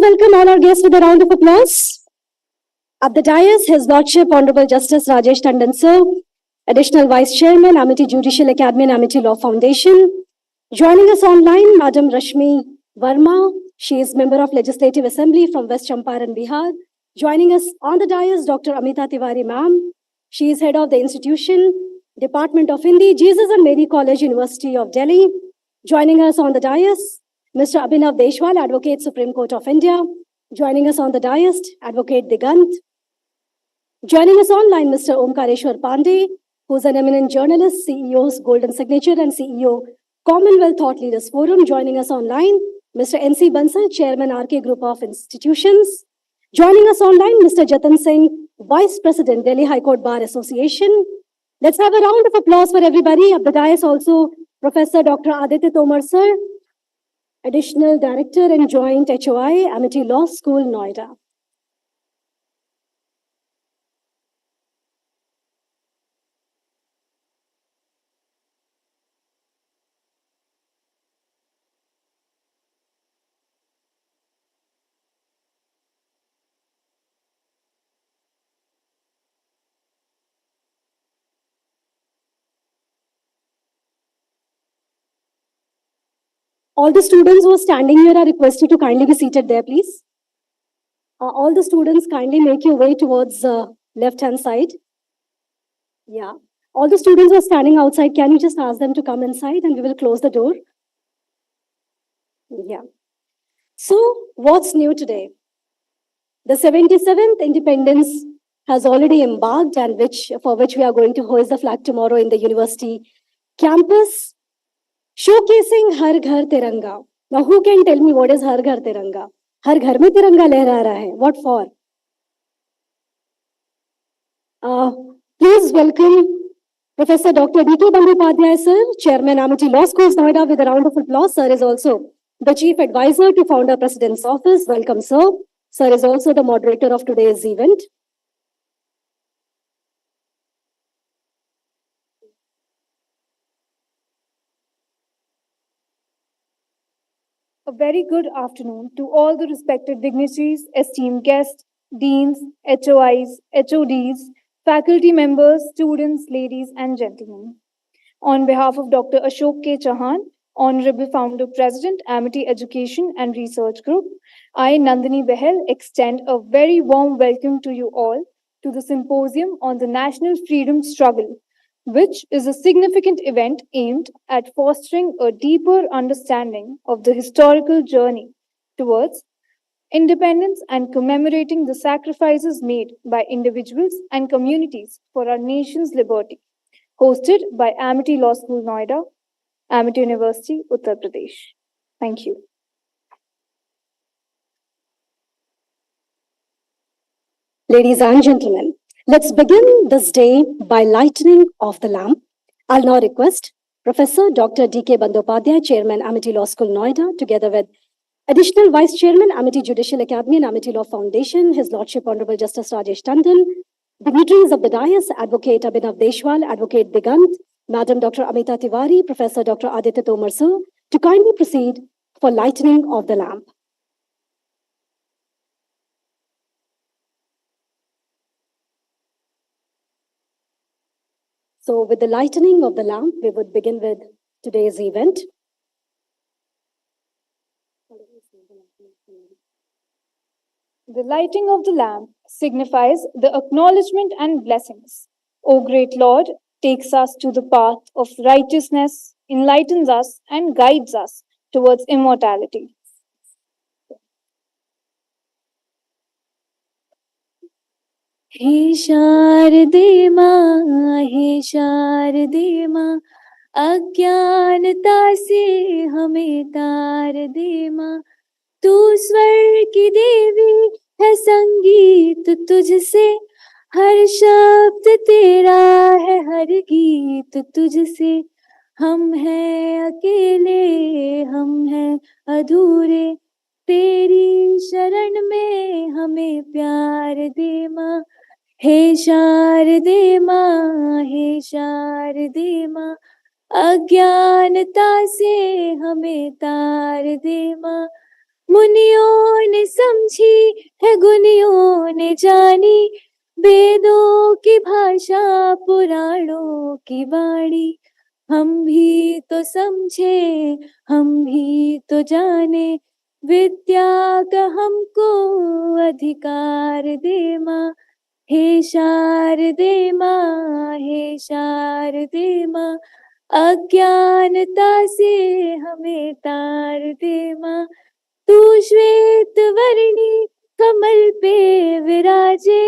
welcome all our guests with a round of applause. At the dais, His Lordship Honorable Justice Rajesh Tandon Sir, Additional Vice Chairman, Amity Judicial Academy and Amity Law Foundation. Joining us online, Madam Rashmi Verma. She is Member of Legislative Assembly from West Champaran, Bihar. Joining us on the dais, Dr. Amita Tiwari Ma'am. She is Head of the Institution, Department of Hindi, Jesus and Mary College, University of Delhi. Joining us on the dais, Mr. Abhinav Deshwal, Advocate, Supreme Court of India. Joining us on the dais, Advocate Digant. Joining us online, Mr. Omkareshwar Pandey, who is an eminent journalist, CEO's Golden Signature and CEO, Commonwealth Thought Leaders Forum. Joining us online, Mr. N.C. Bansal, Chairman, RK Group of Institutions. Joining us online, Mr. Jatan Singh, Vice President, Delhi High Court Bar Association. Let's have a round of applause for everybody. At the dais also, Professor Dr. Aditya Tomar Sir, Additional Director and Joint HOI, Amity Law School, Noida. All the students who are standing here are requested to kindly be seated there, please. All the students kindly make your way towards the left-hand side. Yeah. All the students who are standing outside, can you just ask them to come inside and we will close the door? Yeah. So, what's new today? The 77th Independence has already embarked and for which we are going to hoist the flag tomorrow in the university campus, showcasing Har Ghar Tiranga. Now, who can tell me what is Har Ghar Tiranga? Har ghar mein tiranga lehra raha hai. What for? Please welcome Professor Dr. D.K. Bandyopadhyay Sir, Chairman, Amity Law Schools, Noida, with a round of applause. Sir is also the Chief Advisor to Founder President's Office. Welcome, sir. Sir is also the moderator of today's event. A very good afternoon to all the respected dignitaries, esteemed guests, deans, HOIs, HODs, faculty members, students, ladies and gentlemen. On behalf of Dr. Ashok K. Chauhan, Honorable Founder President, Amity Education and Research Group, I, Nandini Behel, extend a very warm welcome to you all to the Symposium on the National Freedom Struggle, which is a significant event aimed at fostering a deeper understanding of the historical journey towards independence and commemorating the sacrifices made by individuals and communities for our nation's liberty. Hosted by Amity Law School, Noida, Amity University, Uttar Pradesh. Thank you. Ladies and gentlemen, let's begin this day by lighting of the lamp. I'll now request Professor Dr. D.K. Bandyopadhyay, Chairman, Amity Law School, Noida, together with Additional Vice Chairman, Amity Judicial Academy and Amity Law Foundation, His Lordship Honorable Justice Rajesh Tandon, dignitaries of the dais, Advocate Abhinav Deshwal, Advocate Digant, Madam Dr. Amita Tiwari, Professor Dr. Aditya Tomar Sir, to kindly proceed for lighting of the lamp. So with the lightening of the lamp, we would begin with today's event. The lighting of the lamp signifies the acknowledgement and blessings. O great Lord, takes us to the path of righteousness, enlightens us and guides us towards immortality. हे शारदे माँ अज्ञानता से हमें तार दे माँ तू स्वर की देवी है संगीत तुझसे हर शब्द तेरा है हर गीत तुझसे हम हैं अकेले हम हैं अधूरे तेरी शरण में हमें प्यार दे माँ हे शारदे माँ अज्ञानता से हमें तार दे माँ मुनियों ने समझा जानी वेदों की भाषा पुराणों की वाणी, हम भी तो समझे, हम भी तो जाने, विद्या का हमको अधिकार दे माँ, हे शारदे माँ, हे शारदे माँ, अज्ञानता से हमें तार दे माँ, तू श्वेत वर्णी कमल पे विराजे,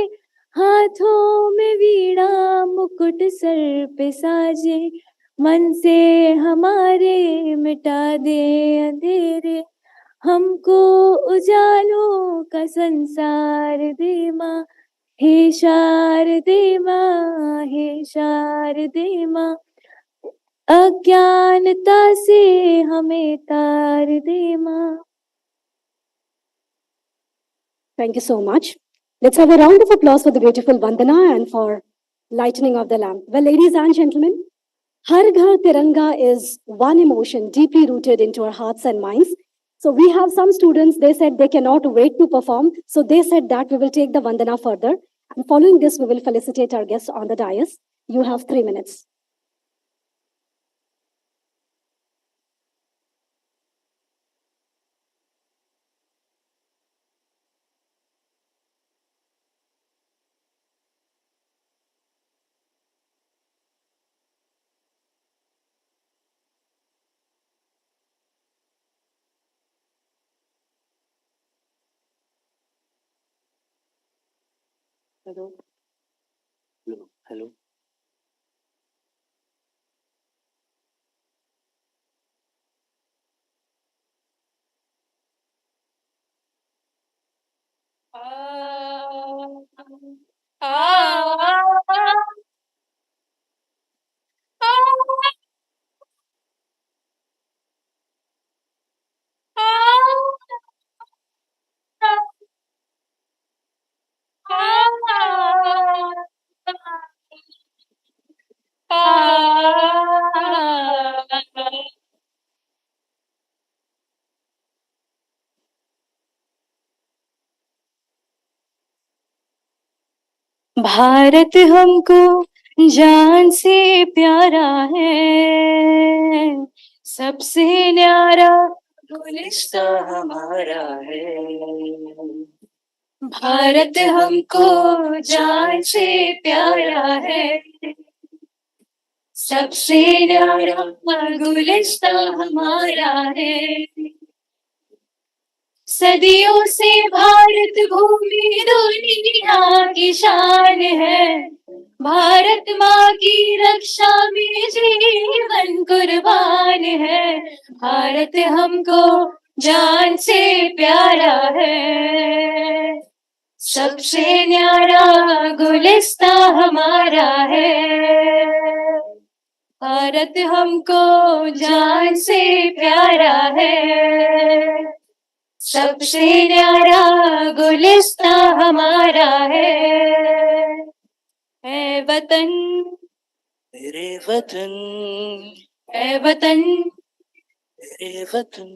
हाथों में वीणा मुकुट सर पे साजे, मन से हमारे मिटा दे अंधेरे, हमको उजालों का संसार दे माँ, हे शारदे माँ, हे शारदे माँ, अज्ञानता से हमें तार दे माँ। Thank you so much. Let's have a round of applause for the beautiful Vandana and for lightening of the lamp. Well, ladies and gentlemen, Har Ghar Tiranga is one emotion deeply rooted into our hearts and minds. So we have some students, they said they cannot wait to perform. So they said that we will take the Vandana further. And following this, we will felicitate our guests on the dais. You have 3 minutes. Hello hello Bharat हमको जान से प्यारा है, सबसे न्यारा गुलिस्ता हमारा है। भारत हमको जान से प्यारा है, सबसे न्यारा गुलिस्ता हमारा है। सदियों से भारत भूमि दुनिया की शान है, भारत माँ की रक्षा में जीवन कुर्बान है। भारत हमको जान से प्यारा है, सबसे न्यारा गुलिस्ता हमारा है। भारत हमको जान से प्यारा है, सबसे न्यारा गुलिस्ता हमारा है वतन मेरे वतन, है वतन मेरे वतन,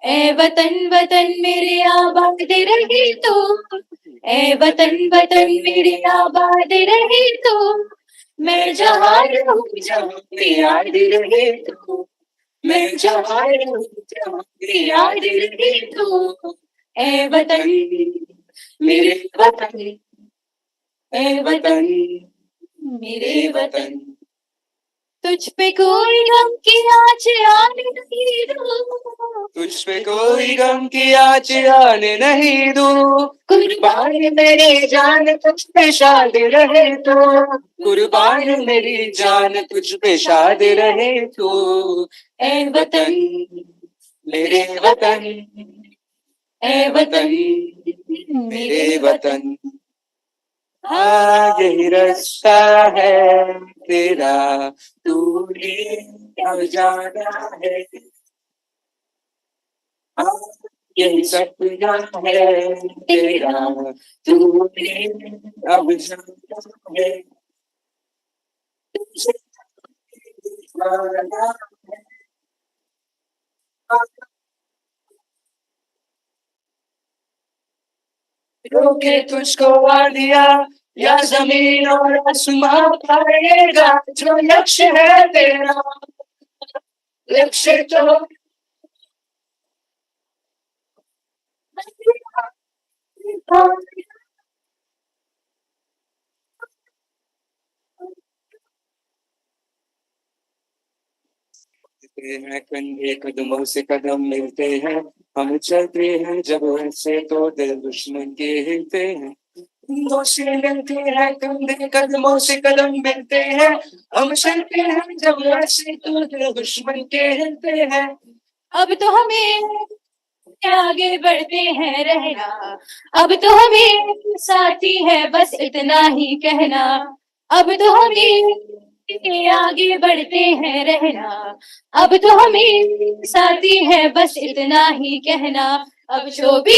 ए वतन वतन मेरे आबाद रहे तो, ए वतन वतन मेरे आबाद रहे तो, मैं जहाँ रहूं जहाँ पे याद रहे तो, मैं जहाँ रहूं जहाँ पे याद रहे तो, ए वतन मेरे वतन, ए वतन मेरे वतन, तुझ पे कोई गम की आँच आने नहीं दूँ, तुझ पे कोई गम की आँच आने नहीं दूँ, कुर्बान मेरी जान तुझ पे शाद रहे तो, कुर्बान मेरी जान तुझ पे शाद रहे तो, ए वतन मेरे वतन, ए वतन मेरे वतन, हाँ यही रास्ता है तेरा, तूने अब जाना है, हाँ यही सपना है तेरा, तूने अब जाना है, तुझे जाना है। रोके तुझको वार दिया या जमीन और आसमां पाएगा जो लक्ष्य है तेरा लक्ष्य तो हैं कंधे कदमों से कदम मिलते हैं हम चलते हैं जब ऐसे तो दिल दुश्मन के हिलते हैं कंधों से मिलते हैं कंधे कदमों से कदम मिलते हैं हम चलते हैं जब ऐसे तो दिल दुश्मन के हिलते हैं अब तो हमें आगे बढ़ते हैं रहना अब तो हमें साथी है बस इतना ही कहना अब तो हमें आगे बढ़ते हैं रहना अब तो हमें साथी है बस इतना ही कहना अब जो भी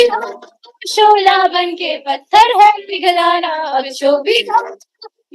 शोला बन के पत्थर है पिघलाना अब जो भी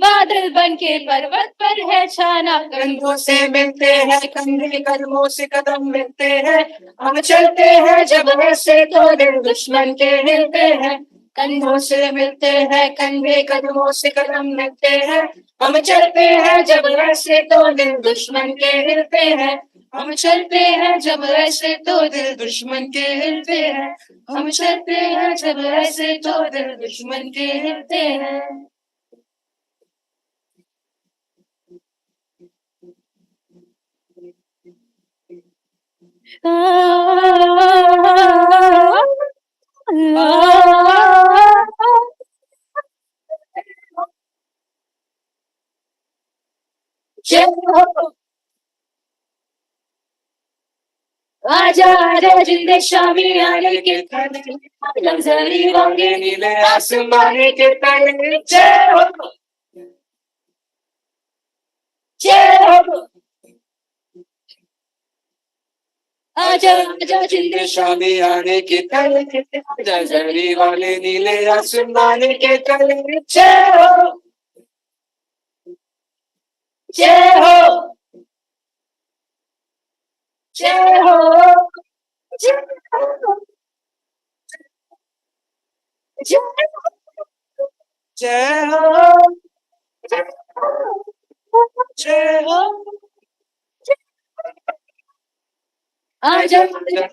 बादल बन के पर्वत पर है छाना कंधों से मिलते हैं कंधे कदमों से कदम मिलते हैं हम चलते हैं जब ऐसे तो दिल दुश्मन के हिलते हैं कंधों से मिलते हैं कंधे कदमों से कदम मिलते हैं हम चलते हैं जब ऐसे तो दिल दुश्मन के हिलते हैं हम चलते हैं जब ऐसे तो दिल दुश्मन के हिलते हैं हम चलते हैं जब ऐसे तो दिल दुश्मन के हिलते हैं आजा आजा जिंदे शामी आने के तले लग्जरी वांगे नीले आसमानी के तले जय हो जय हो आजा आजा जिंदे शामी आने के तले लग्जरी वाले नीले आसमानी के तले जय हो जय हो जय हो जय हो जय हो जय हो आजा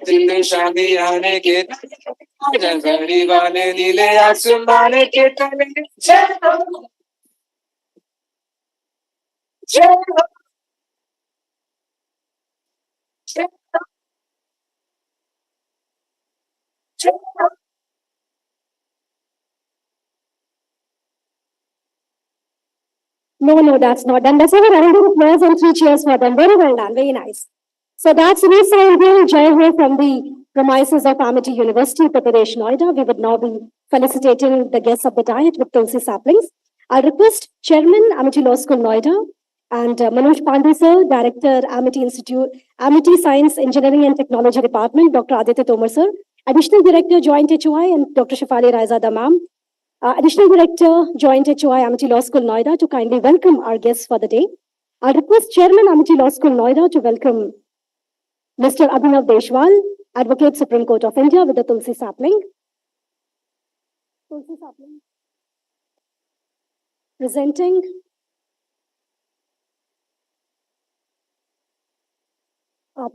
जिंदे शामी आने के आजा घड़ी वाले नीले आसमान के तले जय हो जय हो जय हो जय हो No, that's not done. Let's have a round of applause and 3 cheers for them. Very well done. Very nice. So that's Real Jai Ho from the premises of Amity University, Uttar Pradesh, Noida. We would now be felicitating the guests of the diet with Tulsi saplings. I'll request Chairman, Amity Law School, Noida, and Manoj Pandey, sir, Director, Amity Institute, Amity Science, Engineering and Technology Department, Dr. Aditya Tomar, sir, Additional Director, Joint HOI, and Dr. Shafali Raizada, ma'am. Additional Director, Joint HOI, Amity Law School, Noida, to kindly welcome our guests for the day. I'll request Chairman, Amity Law School, Noida, to welcome Mr. Abhinav Deshwal, Advocate, Supreme Court of India, with the Tulsi sapling. Tulsi sapling.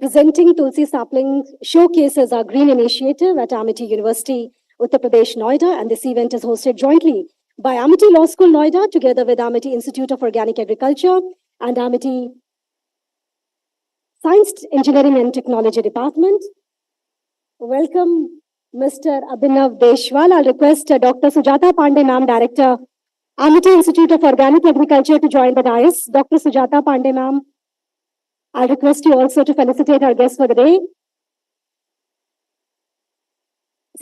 Presenting Tulsi sapling showcases our green initiative at Amity University, Uttar Pradesh, Noida, and this event is hosted jointly by Amity Law School, Noida, together with Amity Institute of Organic Agriculture and Amity Science, Engineering and Technology Department. Welcome, Mr. Abhinav Deshwal. I'll request Dr. Sujata Pandey, ma'am, Director, Amity Institute of Organic Agriculture, to join the dais. Dr. Sujata Pandey, ma'am. I'll request you also to felicitate our guests for the day.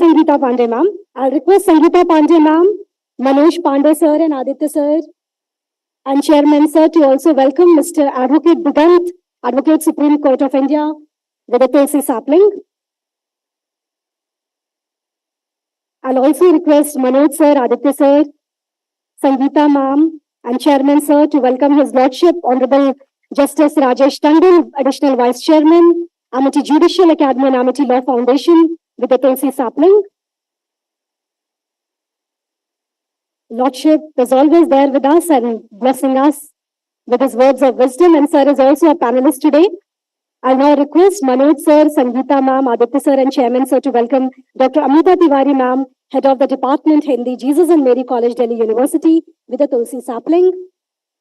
Sangeeta Pandey, ma'am. I'll request Sangeeta Pandey, ma'am, Manoj Pandey, sir, and Aditya, sir, and Chairman, sir, to also welcome Mr. Advocate Digant, Advocate, Supreme Court of India, with a Tulsi sapling. I'll also request Manoj, sir, Aditya, sir, Sangeeta, ma'am, and Chairman, sir, to welcome His Lordship, Honorable Justice Rajesh Tandon, Additional Vice Chairman, Amity Judicial Academy and Amity Law Foundation, with the Tulsi sapling. Lordship is always there with us and blessing us with his words of wisdom, and sir is also a panelist today. I'll now request Manoj sir, Sangeeta ma'am, Aditya sir, and Chairman sir to welcome Dr. Amita Tiwari ma'am, Head of the Department Hindi, Jesus and Mary College, Delhi University, with a Tulsi sapling.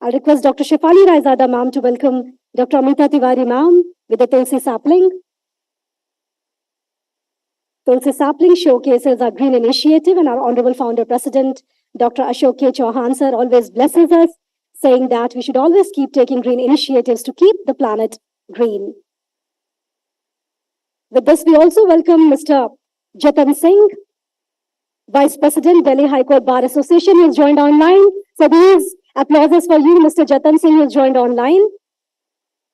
I'll request Dr. Shefali Raizada ma'am to welcome Dr. Amita Tiwari ma'am with a Tulsi sapling. Tulsi sapling showcases our green initiative, and our Honorable Founder President, Dr. Ashok K. Chauhan sir, always blesses us, saying that we should always keep taking green initiatives to keep the planet green. With this, we also welcome Mr. Jatan Singh, Vice President, Delhi High Court Bar Association, who has joined online. So these applauses for you, Mr. Jatan Singh, who has joined online.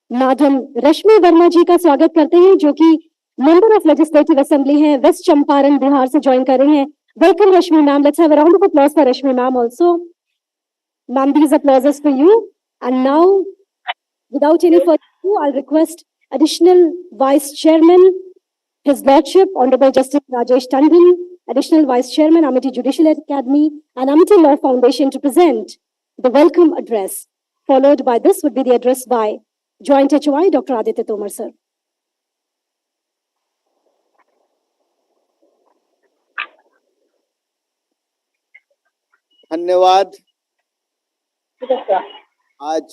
Madam Rashmi Verma जी का स्वागत करते हैं, जो कि member of legislative assembly हैं, waste Champaran Bihar से join कर रहे हैं. Welcome Rashmi ma'am. Let's have a round of applause for Rashmi ma'am also. Ma'am, these applauses for you. And now, without any further ado, I'll request additional Vice Chairman, His Lordship, Honorable Justice Rajesh Tandon, Additional Vice Chairman, Amity Judicial Academy, and Amity Law Foundation to present the welcome address. Followed by this would be the address by Joint HOI, Dr. Aditya Tomar, sir. धन्यवाद. आज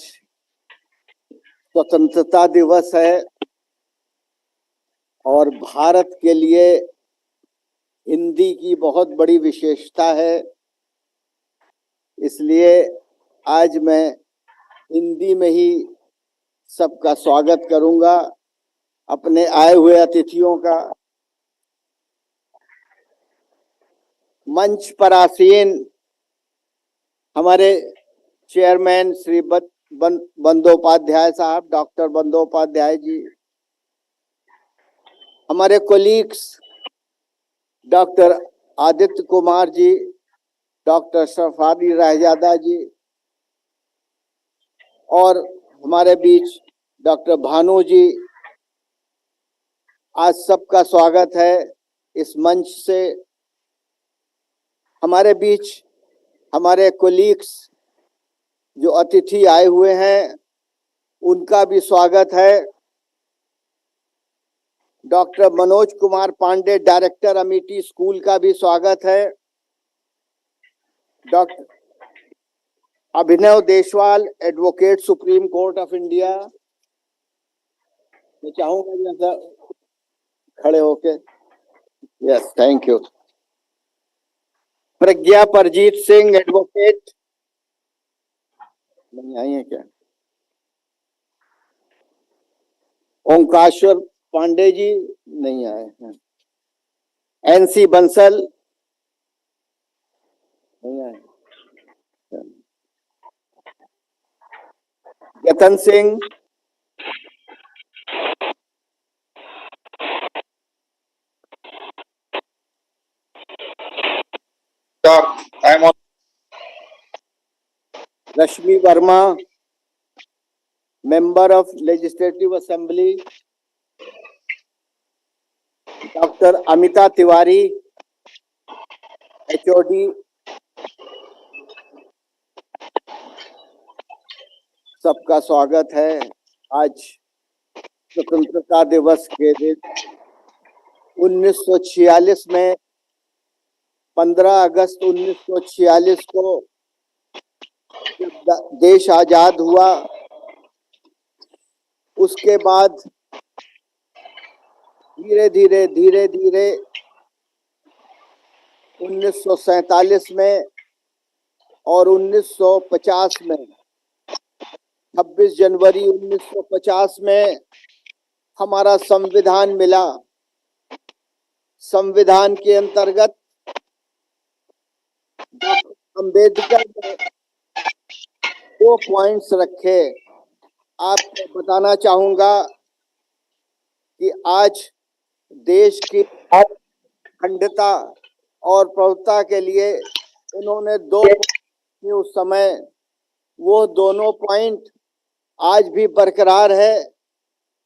स्वतंत्रता दिवस है और भारत के लिए हिंदी की बहुत बड़ी विशेषता है. इसलिए आज मैं हिंदी में ही सबका स्वागत करूंगा, अपने आए हुए अतिथियों का. मंच पर आसीन हमारे चेयरमैन श्री बंदोपाध्याय साहब, डॉक्टर बंदोपाध्याय जी, हमारे colleagues doctor Aditya Kumar ji, doctor Shafali Raizada जी, और हमारे बीच डॉक्टर भानु जी, आज सबका स्वागत है इस मंच से. हमारे बीच हमारे कोलीग्स जो अतिथि आए हुए हैं उनका भी स्वागत है. Doctor Manoj Kumar Pandey, director Amity school, का भी स्वागत है. Doctor Abhinav Deswal, advocate, Supreme Court of India. मैं चाहूंगा जैसा खड़े होके. Yes, thank you. Pragya Parjeet Singh, advocate. नहीं आई है क्या? ओंकारेश्वर पांडे जी नहीं आए हैं. एनसी बंसल नहीं आए. Jatan Singh, Rashmi Verma, member of legislative assembly. Doctor Amita Tiwari, HOD. सबका स्वागत है. आज स्वतंत्रता दिवस के दिन 1946 में 15 अगस्त 1946 को जब देश आजाद हुआ, उसके बाद धीरे धीरे 1947 में और 1950 में, 26 जनवरी 1950 में हमारा संविधान मिला. संविधान के अंतर्गत डॉक्टर अंबेडकर ने 2 पॉइंट्स रखे. आपको बताना चाहूंगा कि आज देश की अखंडता और प्रभुता के लिए उन्होंने 2 उस समय, वो दोनों पॉइंट आज भी बरकरार है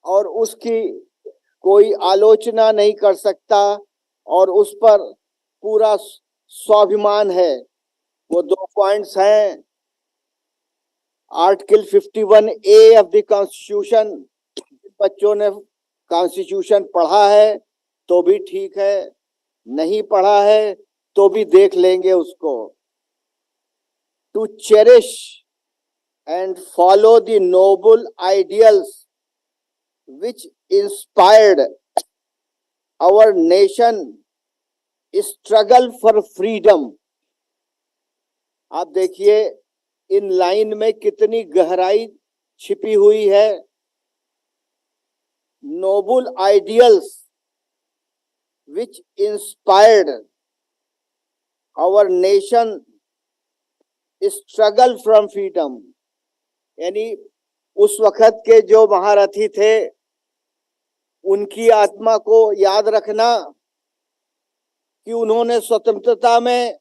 और उसकी कोई आलोचना नहीं कर सकता और उस पर पूरा स्वाभिमान है. वो 2 पॉइंट्स हैं। Article 51A of the constitution. बच्चों ने कॉन्स्टिट्यूशन पढ़ा है तो भी ठीक है, नहीं पढ़ा है तो भी देख लेंगे उसको। To cherish and follow the noble ideals which inspired our nation struggle for freedom। आप देखिए इन लाइन में कितनी गहराई छिपी हुई है। noble ideals which inspired our nation struggle from freedom। यानी उस वक्त के जो महारथी थे उनकी आत्मा को याद रखना कि उन्होंने स्वतंत्रता में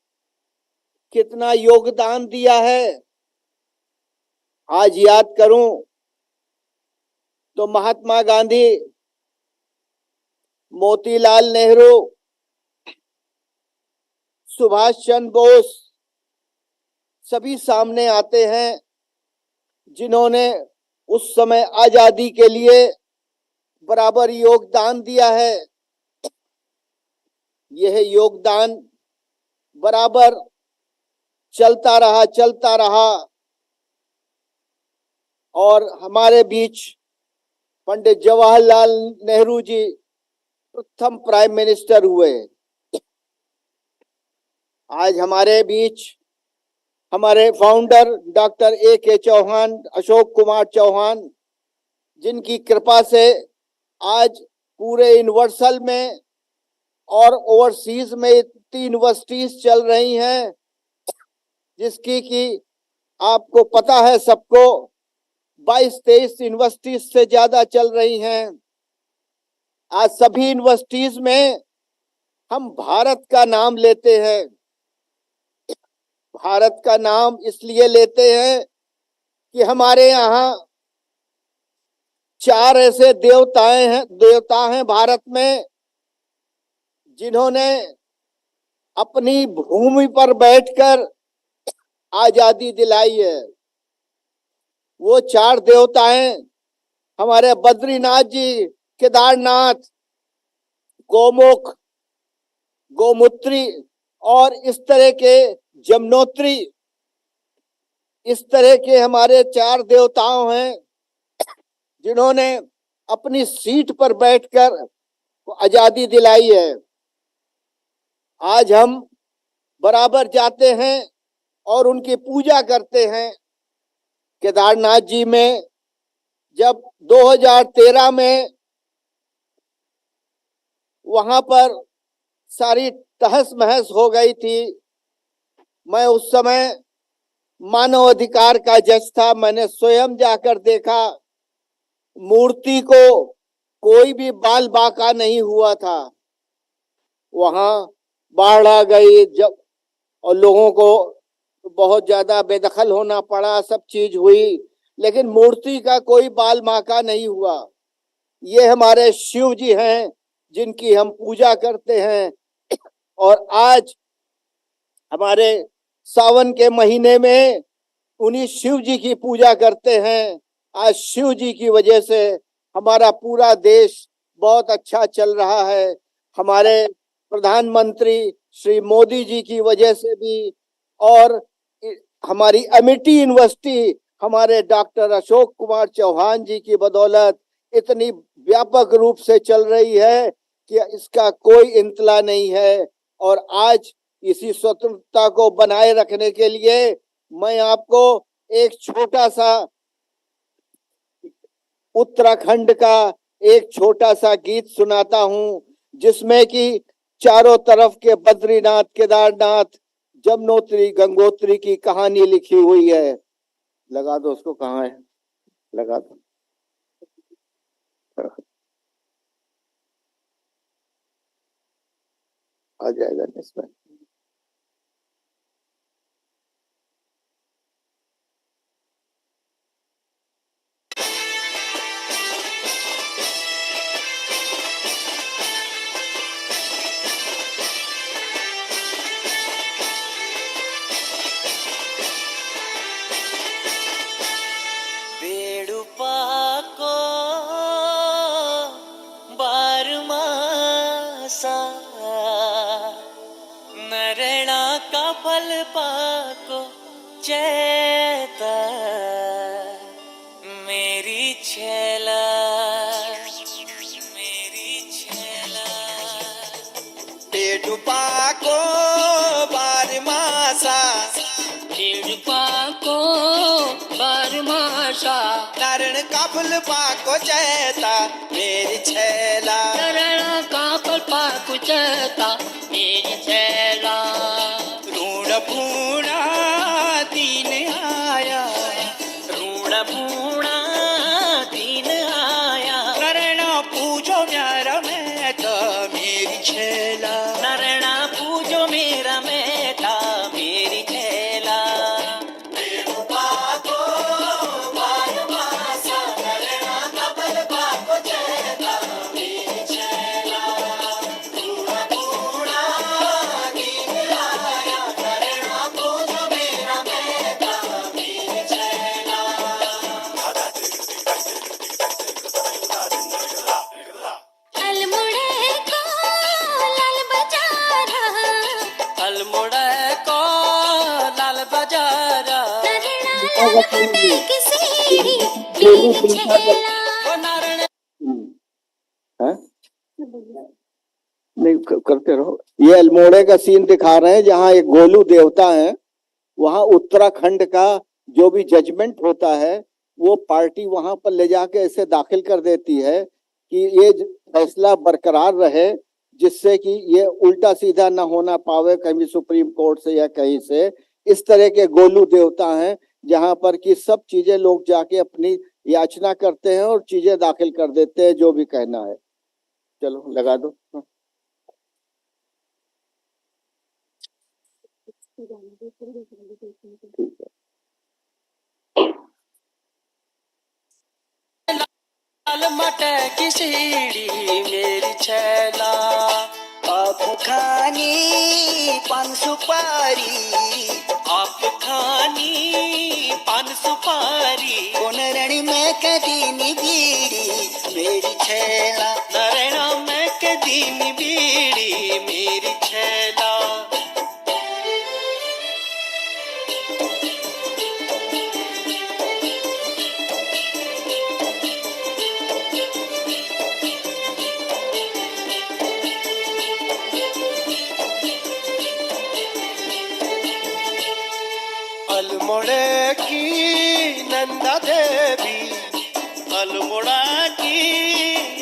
कितना योगदान दिया है। आज याद करूं तो महात्मा गांधी, मोतीलाल नेहरू, सुभाष चंद्र बोस सभी सामने आते हैं जिन्होंने उस समय आजादी के लिए बराबर योगदान दिया है। यह योगदान बराबर चलता रहा और हमारे बीच पंडित जवाहरलाल नेहरू जी प्रथम प्राइम मिनिस्टर हुए। आज हमारे बीच हमारे founder doctor A.K. Chauhan, Ashok Kumar Chauhan, जिनकी कृपा से आज पूरे यूनिवर्सल में और ओवरसीज में इतनी यूनिवर्सिटीज चल रही हैं जिसकी कि आपको पता है सबको 22-23 यूनिवर्सिटीज से ज्यादा चल रही हैं। आज सभी यूनिवर्सिटीज में हम भारत का नाम लेते हैं। भारत का नाम इसलिए लेते हैं कि हमारे यहाँ 4 ऐसे देवता हैं भारत में जिन्होंने अपनी भूमि पर बैठकर आजादी दिलाई है। वो 4 देवताएं हमारे बद्रीनाथ जी, केदारनाथ, गोमुख, गोमूत्री और इस तरह के जमुनोत्री, इस तरह के हमारे 4 देवताओं हैं जिन्होंने अपनी सीट पर बैठकर आजादी दिलाई है। आज हम बराबर जाते हैं और उनकी पूजा करते हैं। केदारनाथ जी में जब 2013 में वहां पर सारी तहस महस हो गई थी, मैं उस समय मानव अधिकार का जज था। मैंने स्वयं जाकर देखा, मूर्ति को कोई भी बाल बांका नहीं हुआ था। वहां बाढ़ आ गई जब और लोगों को बहुत ज्यादा बेदखल होना पड़ा, सब चीज हुई, लेकिन मूर्ति का कोई बाल बांका नहीं हुआ। ये हमारे शिव जी हैं जिनकी हम पूजा करते हैं। और आज हमारे सावन के महीने में उन्हीं शिव जी की पूजा करते हैं। आज शिव जी की वजह से हमारा पूरा देश बहुत अच्छा चल रहा है। हमारे प्रधानमंत्री श्री मोदी जी की वजह से भी और हमारी अमेठी यूनिवर्सिटी हमारे डॉक्टर अशोक कुमार चौहान जी की बदौलत इतनी व्यापक रूप से चल रही है कि इसका कोई इंतला नहीं है। और आज इसी स्वतंत्रता को बनाए रखने के लिए मैं आपको एक छोटा सा उत्तराखंड का एक छोटा सा गीत सुनाता हूं जिसमें कि चारों तरफ के बद्रीनाथ, केदारनाथ, जमुनोत्री, गंगोत्री की कहानी लिखी हुई है। लगा दो उसको, कहाँ है, लगा दो। आ जाएगा इसमें। नरेणा का फल पाको चैता मेरी छैला पेड़ पाको बारमासा को बरमाशा नारायण का फूल पाको चैता मेरी छैला नरेणा का फल पाको चैता मेरी छैला ऋण पूर्णा दीन आया ऋण पूर्णा दीन आया नारायण पूजो न्यारा में तो मेरी छैला नरेणा पूजो मेरा मेटा मेरी छैला अल्मोड़ा को लाल बाजारा ओ नारायण नहीं करते रहो। ये अल्मोड़े का सीन दिखा रहे हैं जहाँ एक गोलू देवता है। वहाँ उत्तराखंड का जो भी जजमेंट होता है वो पार्टी वहां पर ले जाके ऐसे दाखिल कर देती है कि ये फैसला बरकरार रहे, जिससे कि ये उल्टा सीधा ना होना पावे कहीं सुप्रीम कोर्ट से या कहीं से। इस तरह के गोलू देवता हैं जहां पर कि सब चीजें लोग जाके अपनी याचना करते हैं और चीजें दाखिल कर देते हैं जो भी कहना है। चलो लगा दो। ठीक है। लाल मटे की सीढ़ी मेरी छैला आप खानी पान सुपारी आप खानी पान सुपारी कोनरणी में कदीनी बीड़ी मेरी छैला नरेणा में के दीनी बीड़ी मेरी छैला अल्मोड़े की नंदा देवी अल्मोड़ा की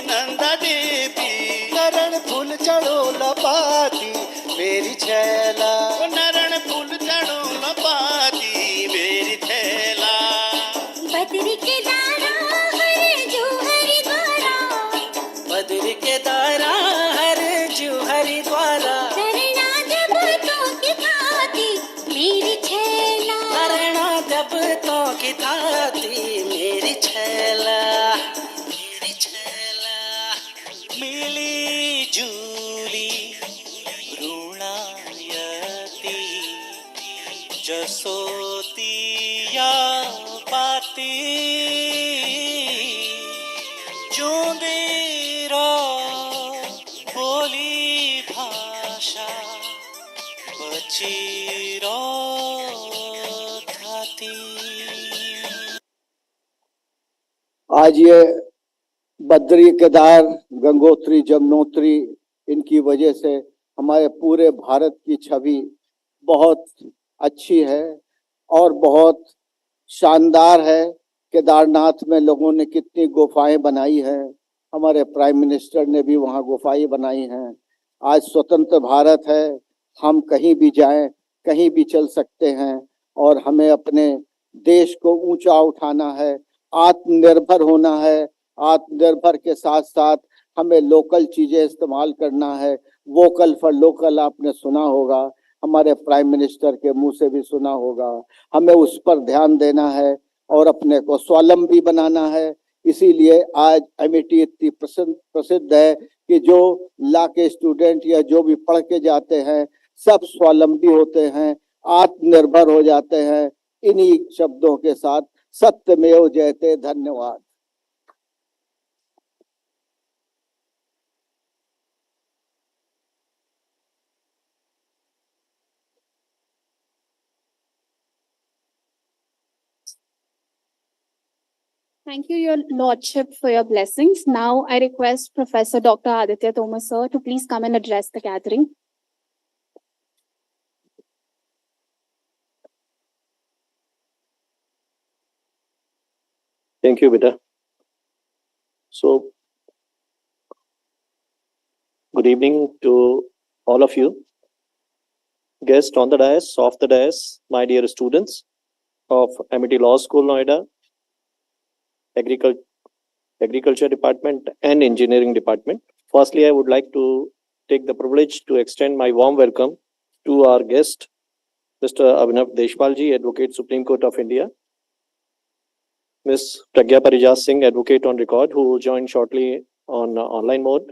नंदा देवी नरण फूल चढ़ो लपाती मेरी छैला नरण फूल चढ़ो लपाती मेरी छैला बद्री के दारा हरे जो हरिद्वारा बद्री के दारा हर जू हरिद्वारा नरेणा जब तो की खाती मेरी छैला नरेणा जब तो की थाती मेरी छैला मिली जूली ऋणायती जसोतिया पाती चूंदीरो बोली भाषा बचीरो थाती। आज ये बद्री केदार गंगोत्री जमुनोत्री इनकी वजह से हमारे पूरे भारत की छवि बहुत अच्छी है और बहुत शानदार है। केदारनाथ में लोगों ने कितनी गुफाएं बनाई हैं, हमारे प्राइम मिनिस्टर ने भी वहाँ गुफाएं बनाई हैं। आज स्वतंत्र भारत है, हम कहीं भी जाएं, कहीं भी चल सकते हैं और हमें अपने देश को ऊंचा उठाना है, आत्मनिर्भर होना है। आत्मनिर्भर के साथ साथ हमें लोकल चीजें इस्तेमाल करना है। वोकल फॉर लोकल आपने सुना होगा, हमारे प्राइम मिनिस्टर के मुंह से भी सुना होगा। हमें उस पर ध्यान देना है और अपने को स्वावलंबी बनाना है। इसीलिए आज एमिटी इतनी प्रसिद्ध है कि जो ला के स्टूडेंट या जो भी पढ़ के जाते हैं सब स्वावलंबी होते हैं, आत्मनिर्भर हो जाते हैं। इन्हीं शब्दों के साथ सत्यमेव जयते। धन्यवाद। Thank you, Your Lordship, for your blessings. Now I request Professor Dr. Aditya Thomas, sir, to please come and address the gathering. Thank you, Beta. So, good evening to all of you. Guests on the dais, off the dais, my dear students of Amity Law School, Noida, Agriculture Department and Engineering Department. Firstly, I would like to take the privilege to extend my warm welcome to our guest, Mr. Abhinav Deshpalji, Advocate, Supreme Court of India, Ms. Pragya Parijat Singh, Advocate on record, who will join shortly on online mode,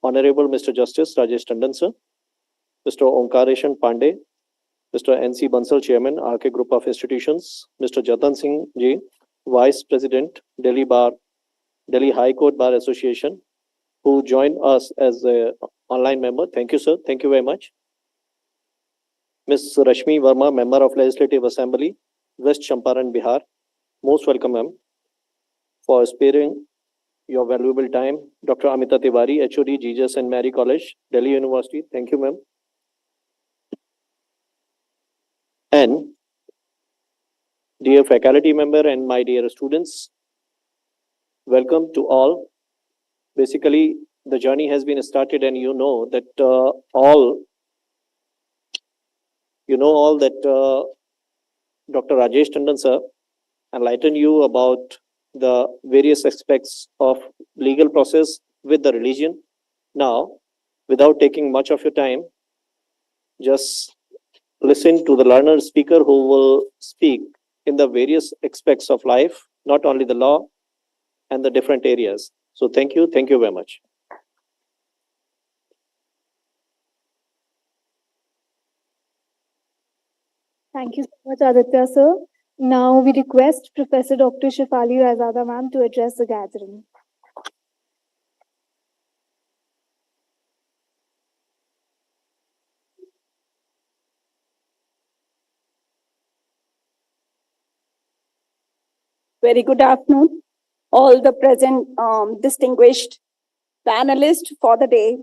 Honorable Mr. Justice Rajesh Tandon, sir, Mr. Omkareshan Pandey, Mr. N.C. Bansal, Chairman, RK Group of Institutions, Mr. Jatan Singh Ji, Vice President, Delhi High Court Bar Association, who joined us as an online member. Thank you, sir. Thank you very much. Ms. Rashmi Verma, Member of Legislative Assembly, West Champaran, Bihar. Most welcome, ma'am, for sparing your valuable time. Dr. Amita Tiwari, HOD, Jesus and Mary College, Delhi University. Thank you, ma'am. And dear faculty member and my dear students, welcome to all. Basically, the journey has been started, and you know that Dr. Rajesh Tandon, sir, enlighten you about the various aspects of legal process with the religion. Now, without taking much of your time, just listen to the learned speaker who will speak in the various aspects of life, not only the law and the different areas. So thank you very much. Thank you so much, Aditya, sir. Now we request Professor Dr. Shefali Razada, ma'am, to address the gathering. Very good afternoon, all the present distinguished panelists for the day.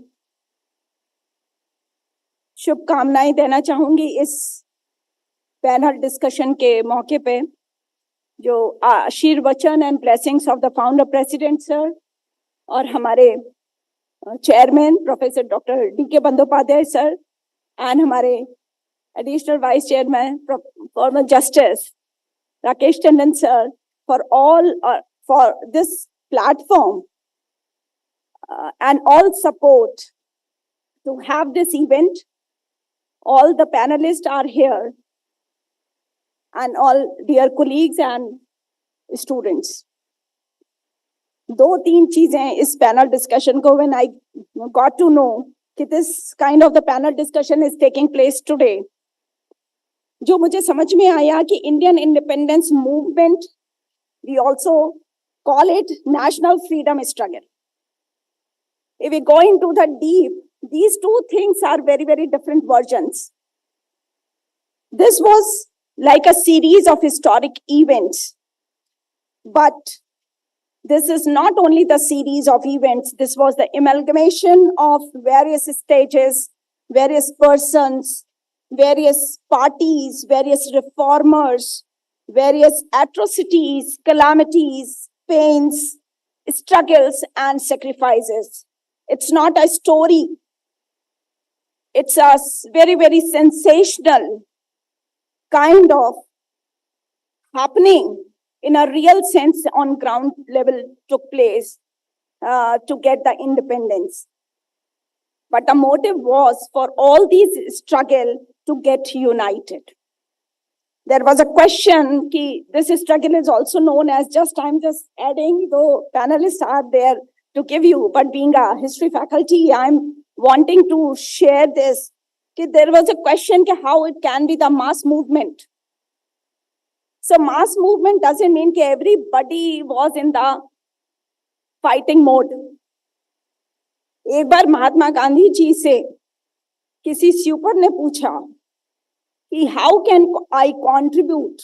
शुभकामनाएं देना चाहूंगी इस panel discussion के मौके पे, जो आशीर्वचन and blessings of the founder president sir और हमारे chairman professor doctor D K. Bandopadhyay sir and हमारे additional vice chairman former justice Rakesh Tandon sir for all for this platform and all support to have this event. All the panelists are here and all dear colleagues and students. दो तीन चीजें इस panel discussion को when I got to know कि this kind of the panel discussion is taking place today, जो मुझे समझ में आया कि Indian independence movement, we also call it national freedom struggle. If we go into the deep, these two things are very, very different versions. This was like a series of historic events, but this is not only the series of events, this was the amalgamation of various stages, various persons, various parties, various reformers, various atrocities, calamities, pains, struggles, and sacrifices. It's not a story. It's a very, very sensational kind of happening in a real sense on ground level took place to get the independence. But the motive was for all these struggle to get united. There was a question ki this struggle is also known as I'm just adding, though panelists are there to give you, but being a history faculty, I'm wanting to share this. Ki there was a question ki how it can be the mass movement. So mass movement doesn't mean that everybody was in the fighting mode. एक बार महात्मा गांधी जी से किसी स्यूपर ने पूछा कि how can I contribute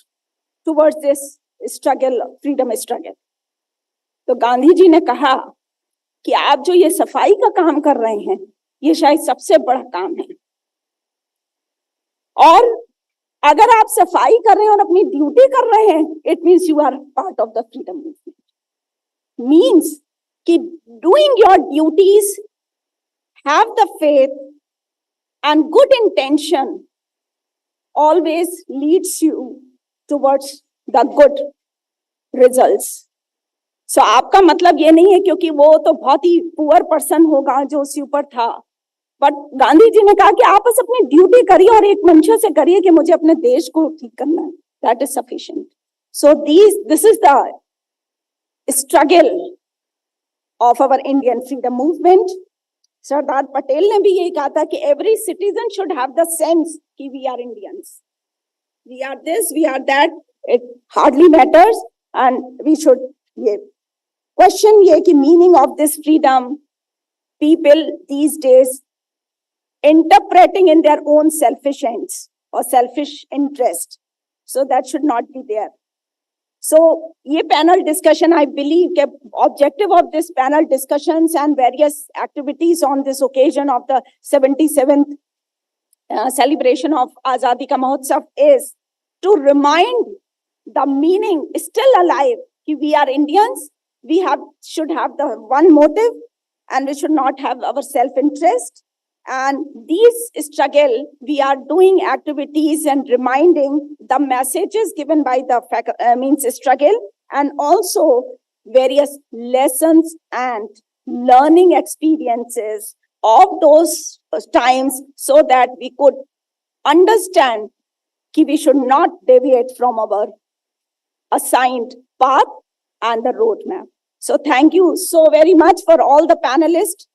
towards this struggle, freedom struggle? तो गांधी जी ने कहा कि आप जो ये सफाई का काम कर रहे हैं, ये शायद सबसे बड़ा काम है। और अगर आप सफाई कर रहे हैं और अपनी ड्यूटी कर रहे हैं, it means you are part of the freedom movement. Means कि doing your duties, have the faith and good intention always leads you towards the good results. So आपका मतलब ये नहीं है क्योंकि वो तो बहुत ही पुअर पर्सन होगा जो उसके ऊपर था, बट गांधी जी ने कहा कि आप बस अपनी ड्यूटी करिए और एक मंशा से करिए कि मुझे अपने देश को ठीक करना है. That is sufficient. So this is the struggle of our Indian freedom movement. Sardar Patel ने भी यही कहा था कि every citizen should have the sense कि we are Indians. We are this, we are that. It hardly matters, and we should ये question ये कि meaning of this freedom. People these days interpreting in their own selfish ends or selfish interest. So that should not be there. So ये panel discussion, I believe the objective of this panel discussions and various activities on this occasion of the 77th celebration of Azadi Ka Mahotsav is to remind the meaning is still alive. Ki we are Indians, we should have the one motive, and we should not have our self-interest. And these struggle, we are doing activities and reminding the messages given by the struggle, and also various lessons and learning experiences of those times, so that we could understand that we should not deviate from our assigned path and the roadmap. So thank you so very much for all the panelists.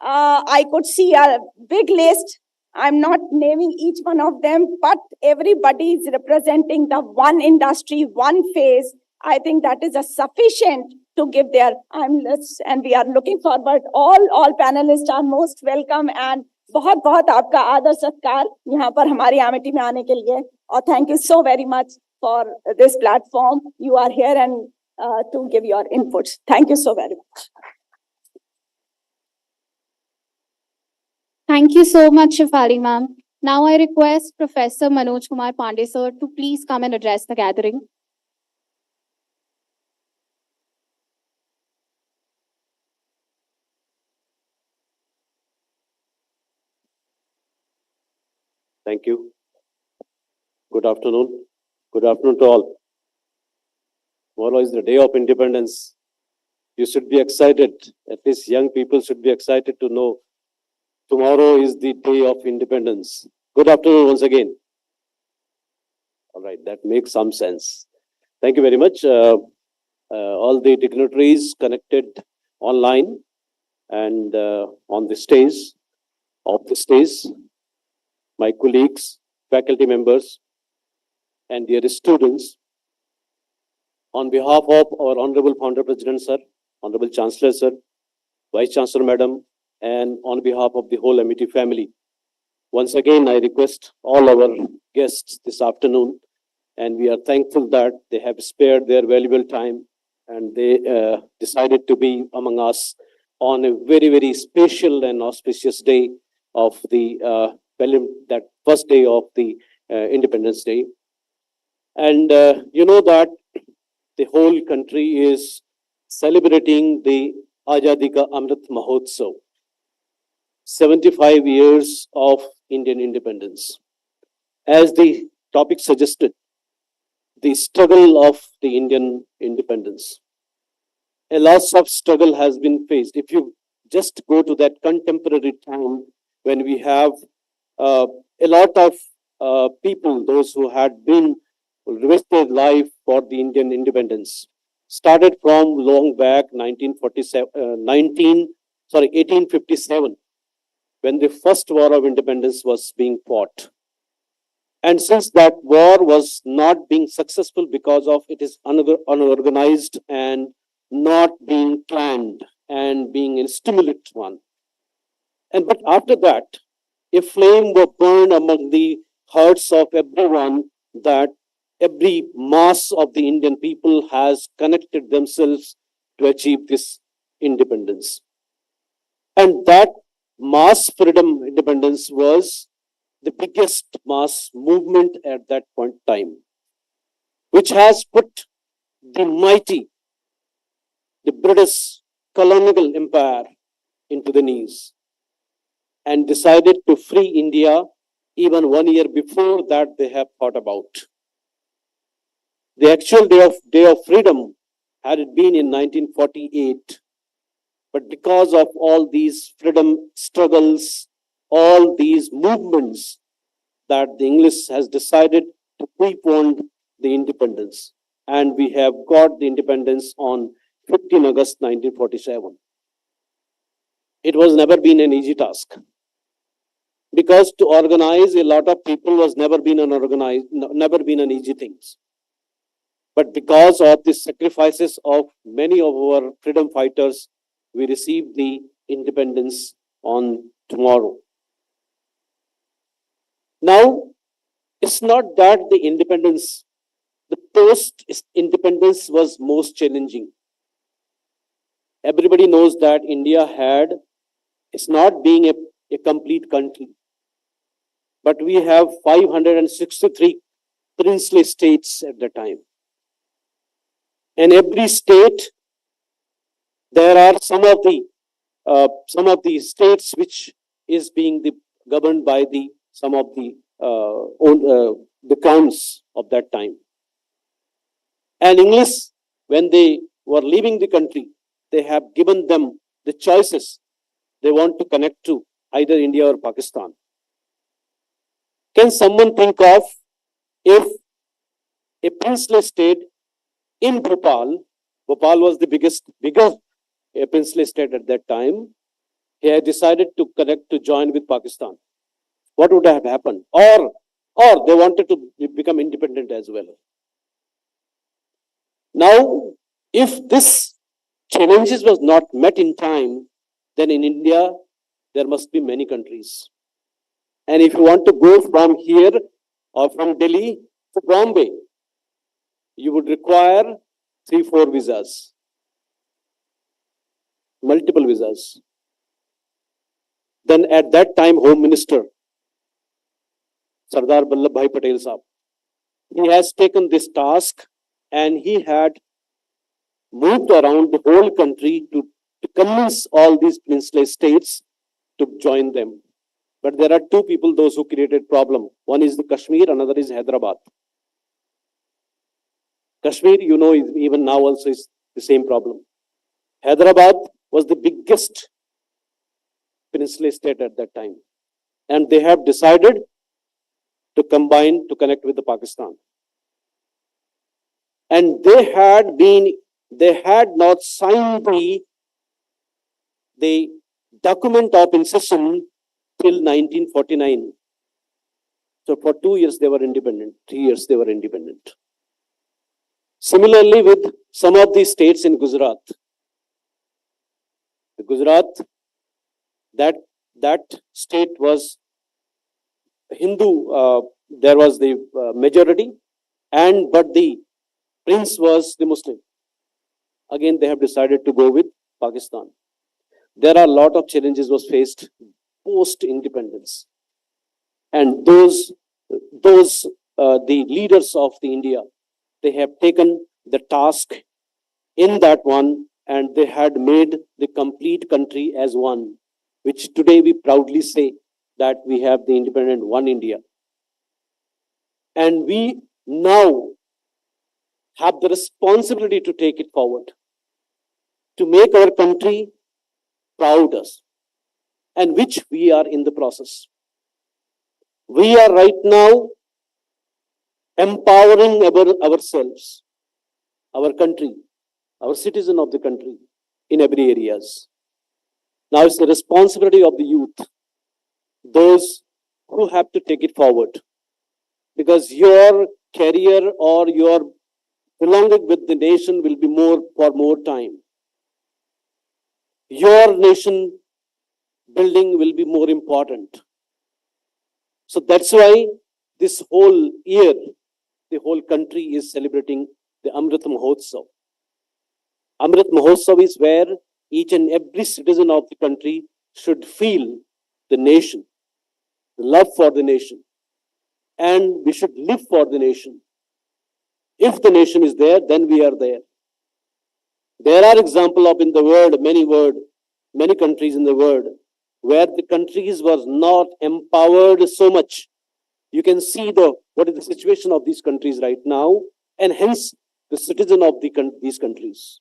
I could see a big list. I'm not naming each one of them, but everybody is representing the one industry, one phase. I think that is a sufficient to give their and we are looking forward. All panelists are most welcome, and बहुत बहुत आपका आदर सत्कार यहाँ पर हमारी अमेठी में आने के लिए. और thank you so very much for this platform. You are here and to give your inputs. Thank you so very much. Thank you so much, Shefali ma'am. Now I request Professor Manoj Kumar Pandey sir to please come and address the gathering. Thank you. Good afternoon. Good afternoon to all. Tomorrow is the day of independence. You should be excited. At least young people should be excited to know tomorrow is the day of independence. Good afternoon once again. All right, that makes some sense. Thank you very much. All the dignitaries connected online and on the stage, off the stage, my colleagues, faculty members, and dear students, on behalf of our Honorable Founder President Sir, Honorable Chancellor Sir, Vice Chancellor Madam, and on behalf of the whole Amity family, once again I request all our guests this afternoon, and we are thankful that they have spared their valuable time and they decided to be among us on a very, very special and auspicious day of the that first day of the Independence Day. And you know that the whole country is celebrating the Azadi Ka Amrit Mahotsav, 75 years of Indian independence. As the topic suggested, the struggle of the Indian independence. A lot of struggle has been faced. If you just go to that contemporary time when we have a lot of people, those who had been risked their life for the Indian independence, started from long back 1857, when the first war of independence was being fought. And since that war was not being successful because of it is unorganized and not being planned and being a stimulant one. And but after that, a flame was burned among the hearts of everyone, that every mass of the Indian people has connected themselves to achieve this independence. And that mass freedom independence was the biggest mass movement at that point in time, which has put the mighty, the British colonial empire into the knees and decided to free India even 1 year before that they have thought about. The actual day of freedom had it been in 1948, but because of all these freedom struggles, all these movements, that the English has decided to prepone the independence. And we have got the independence on 15 August 1947. It was never been an easy task, because to organize a lot of people was never been an easy thing. But because of the sacrifices of many of our freedom fighters, we received the independence on tomorrow. Now, it's not that the independence, the post-independence was most challenging. Everybody knows that India it's not being a complete country, but we have 563 princely states at the time. And every state, there are some of the states which is being governed by some of the crowns of that time. And English, when they were leaving the country, they have given them the choices. They want to connect to either India or Pakistan. Can someone think of if a princely state in Bhopal was the bigger princely state at that time, he had decided to join with Pakistan? What would have happened? Or they wanted to become independent as well. Now, if this challenges was not met in time, then in India, there must be many countries. And if you want to go from here or from Delhi to Bombay, you would require 3-4 visas, multiple visas. Then at that time, Home Minister, Sardar Vallabhbhai Patel Sahab, he has taken this task and he had moved around the whole country to convince all these princely states to join them. But there are two people, those who created problem. One is the Kashmir, another is Hyderabad. Kashmir, you know, even now also is the same problem. Hyderabad was the biggest princely state at that time. And they have decided to combine, to connect with the Pakistan. And they had not signed the document of accession till 1949. So for 2 years they were independent, 3 years they were independent. Similarly with some of the states in Gujarat. The Gujarat, that state was Hindu, there was the majority, but the prince was the Muslim. Again, they have decided to go with Pakistan. There are a lot of challenges was faced post-independence. And the leaders of the India, they have taken the task in that one, and they had made the complete country as one, which today we proudly say that we have the independent one India. And we now have the responsibility to take it forward, to make our country proud us, and which we are in the process. We are right now empowering ourselves, our country, our citizen of the country in every areas. Now it's the responsibility of the youth, those who have to take it forward, because your career or your belonging with the nation will be for more time. Your nation building will be more important. So that's why this whole year, the whole country is celebrating the Amrit Mahotsav. Amrit Mahotsav is where each and every citizen of the country should feel the nation, the love for the nation, and we should live for the nation. If the nation is there, then we are there. There are examples of in the world, many countries in the world, where the countries was not empowered so much. You can see what is the situation of these countries right now, and hence the citizen of these countries.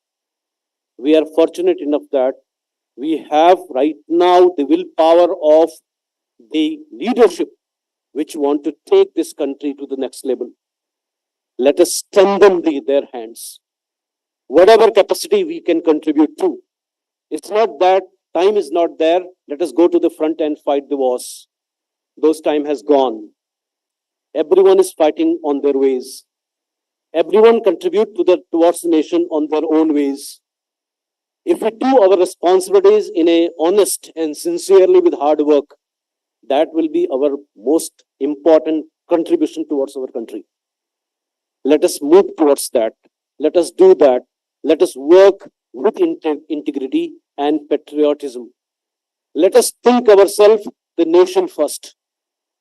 We are fortunate enough that we have right now the willpower of the leadership which want to take this country to the next level. Let us strengthen their hands. Whatever capacity we can contribute to. It's not that time is not there. Let us go to the front and fight the wars. Those time has gone. Everyone is fighting on their ways. Everyone contribute towards the nation on their own ways. If we do our responsibilities in a honest and sincerely with hard work, that will be our most important contribution towards our country. Let us move towards that. Let us do that. Let us work with integrity and patriotism. Let us think ourselves, the nation first,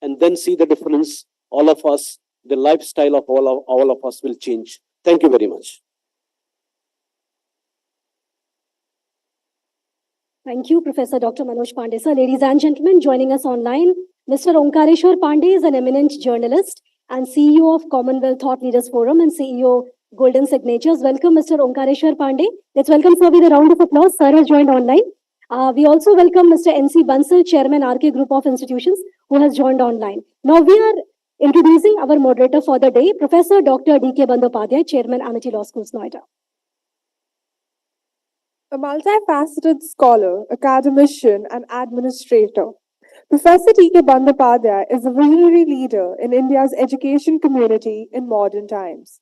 and then see the difference. All of us, the lifestyle of all of us will change. Thank you very much. Thank you, Professor Dr. Manoj Pandey, sir. Ladies and gentlemen, joining us online, Mr. Omkareshwar Pandey is an eminent journalist and CEO of Commonwealth Thought Leaders Forum and CEO Golden Signatures. Welcome, Mr. Omkareshwar Pandey. Let's welcome sir with a round of applause. Sir has joined online. We also welcome Mr. NC Bansal, Chairman, RK Group of Institutions, who has joined online. Now we are introducing our moderator for the day, Professor Dr. D.K. Bandyopadhyay, Chairman, Amity Law Schools, Noida. A multifaceted scholar, academician, and administrator, Professor D.K. Bandyopadhyay is a visionary leader in India's education community in modern times.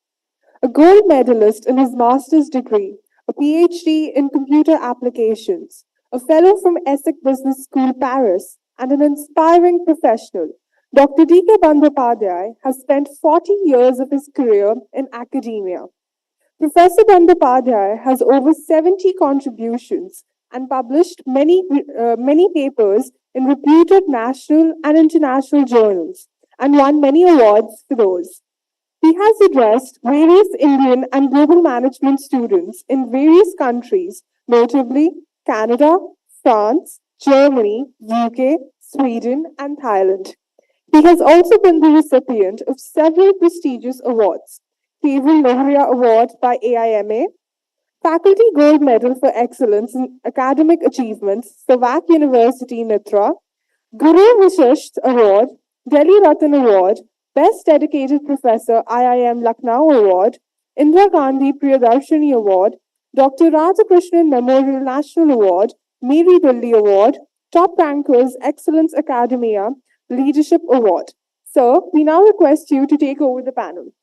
A gold medalist in his master's degree, a PhD in computer applications, a fellow from Essex Business School, Paris, and an inspiring professional, Dr. D.K. Bandyopadhyay has spent 40 years of his career in academia. Professor Bandyopadhyay has over 70 contributions and published many papers in reputed national and international journals and won many awards for those. He has addressed various Indian and global management students in various countries, notably Canada, France, Germany, UK, Sweden, and Thailand. He has also been the recipient of several prestigious awards. Keval Lohria Award by AIMA, Faculty Gold Medal for Excellence in Academic Achievements, Savak University, Nitra, Guru Vishisht Award, Delhi Ratan Award, Best Dedicated Professor, IIM Lucknow Award, Indira Gandhi Priyadarshini Award, Dr. Radhakrishnan Memorial National Award, Miri Delhi Award, Top Rankers Excellence Academia Leadership Award. Sir, we now request you to take over the panel.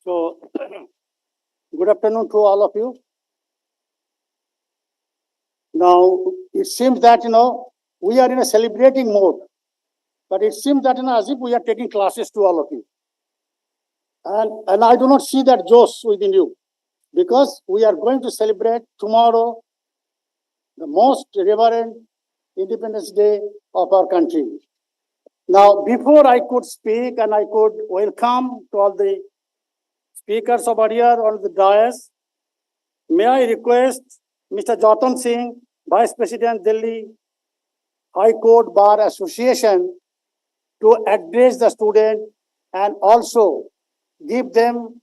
So, good afternoon to all of you. Now, it seems that, we are in a celebrating mode, but it seems that, as if we are taking classes to all of you. And I do not see that josh within you, because we are going to celebrate tomorrow the most reverend Independence Day of our country. Now, before I could speak and I could welcome to all the speakers over here on the dais, may I request Mr. Jatan Singh, Vice President, Delhi High Court Bar Association, to address the student and also give them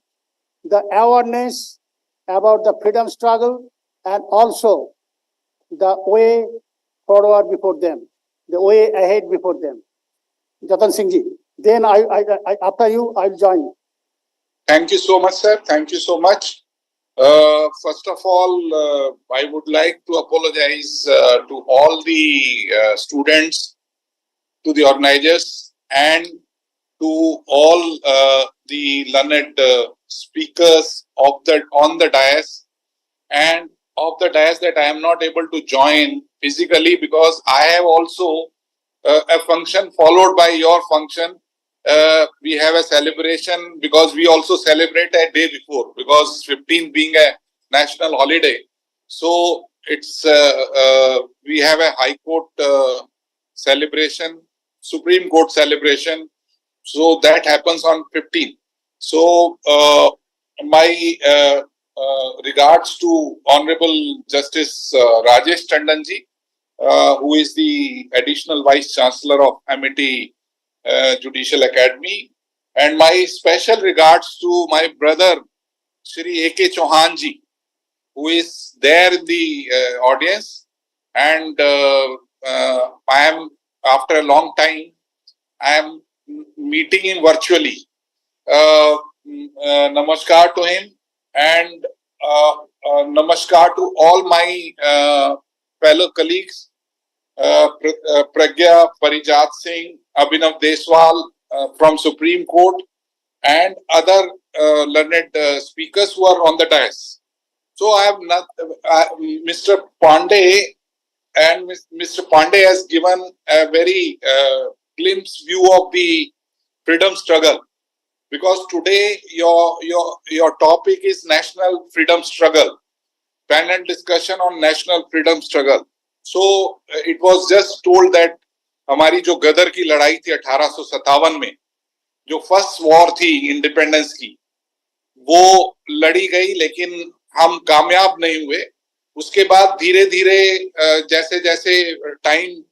the awareness about the freedom struggle and also the way forward before them, the way ahead before them. Jatan Singh ji, then after you, I'll join. Thank you so much, sir. Thank you so much. First of all, I would like to apologize to all the students, to the organizers, and to all the learned speakers on the dais, and of the dais that I am not able to join physically, because I have also a function followed by your function. We have a celebration because we also celebrate a day before, because 15th being a national holiday. So it's we have a High Court celebration, Supreme Court celebration. So that happens on 15th. So my regards to Honorable Justice Rajesh Tandon ji, who is the Additional Vice Chancellor of Amity Judicial Academy, and my special regards to my brother Shri A.K. Chauhan ji, who is there in the audience, and I am, after a long time, I am meeting him virtually. Namaskar to him, and namaskar to all my fellow colleagues, Pragya Parijat Singh, Abhinav Deswal from Supreme Court, and other learned speakers who are on the dais. So I have not, Mr. Pandey, and Mr. Pandey has given a very glimpse view of the freedom struggle, because today your topic is national freedom struggle, panel discussion on national freedom struggle. So it was just told that हमारी जो गदर की लड़ाई थी 1857 में, जो first war थी independence की, वो लड़ी गई, लेकिन हम कामयाब नहीं हुए. उसके बाद धीरे धीरे जैसे जैसे टाइम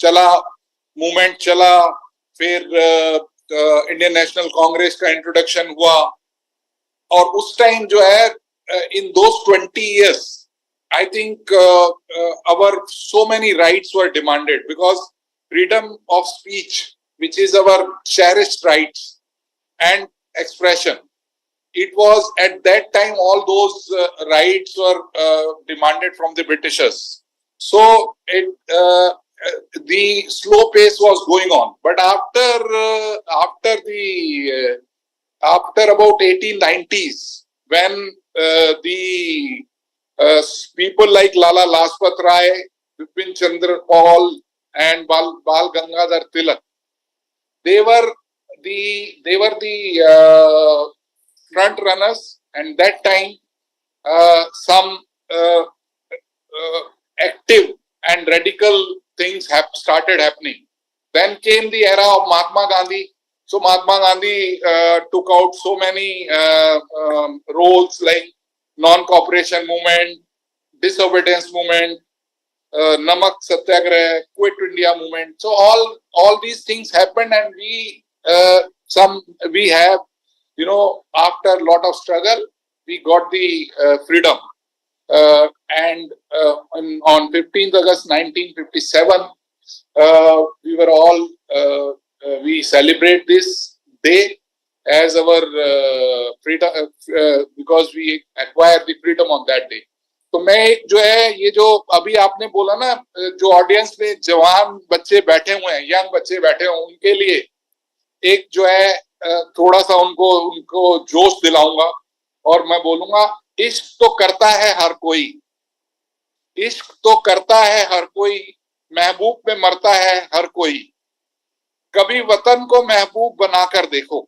चला, मूवमेंट चला, फिर इंडियन नेशनल कांग्रेस का इंट्रोडक्शन हुआ, और उस टाइम जो है इन दोस 20 years I think our so many rights were demanded, because freedom of speech, which is our cherished rights, and expression, it was at that time all those rights were demanded from the Britishers. So the slow pace was going on, but after about 1890s, when the people like Lala Lajpat Rai, Bipin Chandra Pal, and Bal Gangadhar Tilak, they were the front runners, and that time some active and radical things have started happening. Then came the era of Mahatma Gandhi. So Mahatma Gandhi took out so many roles like non-cooperation movement, disobedience movement, Namak Satyagraha, Quit India movement. So all these things happened, and we have, you know, after a lot of struggle, we got the freedom. And on 15th August 1957, we were all we celebrate this day as our freedom, because we acquired the freedom on that day. तो मैं एक जो है, ये जो अभी आपने बोला ना, जो ऑडियंस में जवान बच्चे बैठे हुए हैं, यंग बच्चे बैठे हुए हैं, उनके लिए एक जो है थोड़ा सा उनको जोश दिलाऊंगा, और मैं बोलूंगा, इश्क तो करता है हर कोई, इश्क तो करता है हर कोई, महबूब में मरता है हर कोई, कभी वतन को महबूब बनाकर देखो,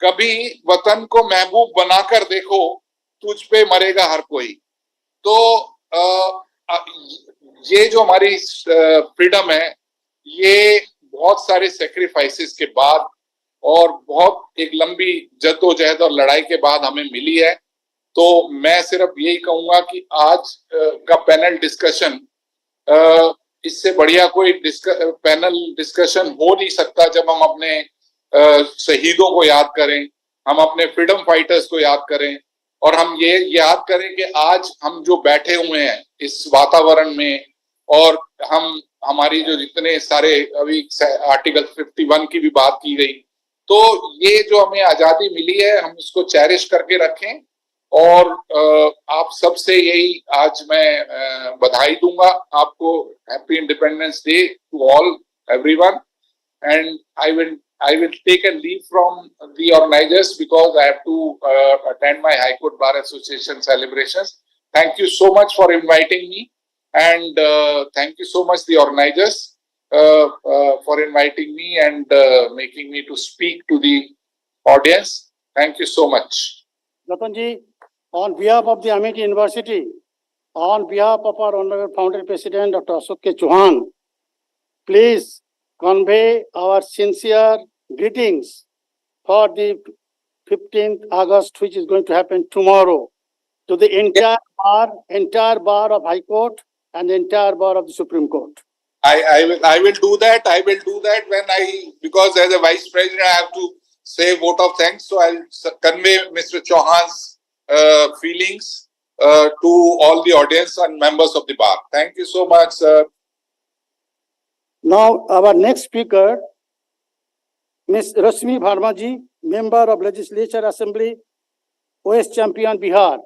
कभी वतन को महबूब बनाकर देखो, तुझ पे मरेगा हर कोई. तो ये जो हमारी फ्रीडम है, ये बहुत सारे सेक्रीफाइसेस के बाद और बहुत एक लंबी जद्दोजहद और लड़ाई के बाद हमें मिली है. तो मैं सिर्फ यही कहूंगा कि आज का पैनल डिस्कशन, इससे बढ़िया कोई पैनल डिस्कशन हो नहीं सकता जब हम अपने शहीदों को याद करें, हम अपने फ्रीडम फाइटर्स को याद करें, और हम ये याद करें कि आज हम जो बैठे हुए हैं इस वातावरण में, और हमारी जो जितने सारे अभी आर्टिकल 51 की भी बात की गई, तो ये जो हमें आजादी मिली है, हम इसको चेरिश करके रखें. और आप सबसे यही आज मैं बधाई दूंगा आपको. Happy Independence Day to all, everyone. And I will take a leave from the organizers because I have to attend my High Court Bar Association celebrations. Thank you so much for inviting me, and thank you so much the organizers. for inviting me and making me to speak to the audience. Thank you so much. Ratanji, on behalf of the Amity University, on behalf of our Honorable Founder President Dr. Ashok K. Chauhan, please convey our sincere greetings for the 15th August, which is going to happen tomorrow, to the entire bar of High Court and the entire bar of the Supreme Court. I will do that. I will do that because as a Vice President, I have to say vote of thanks. So I'll convey Mr. Chauhan's feelings to all the audience and members of the bar. Thank you so much, sir. Now, our next speaker, Ms. Rashmi Bharma ji, Member of Legislature Assembly, West Champion, Bihar.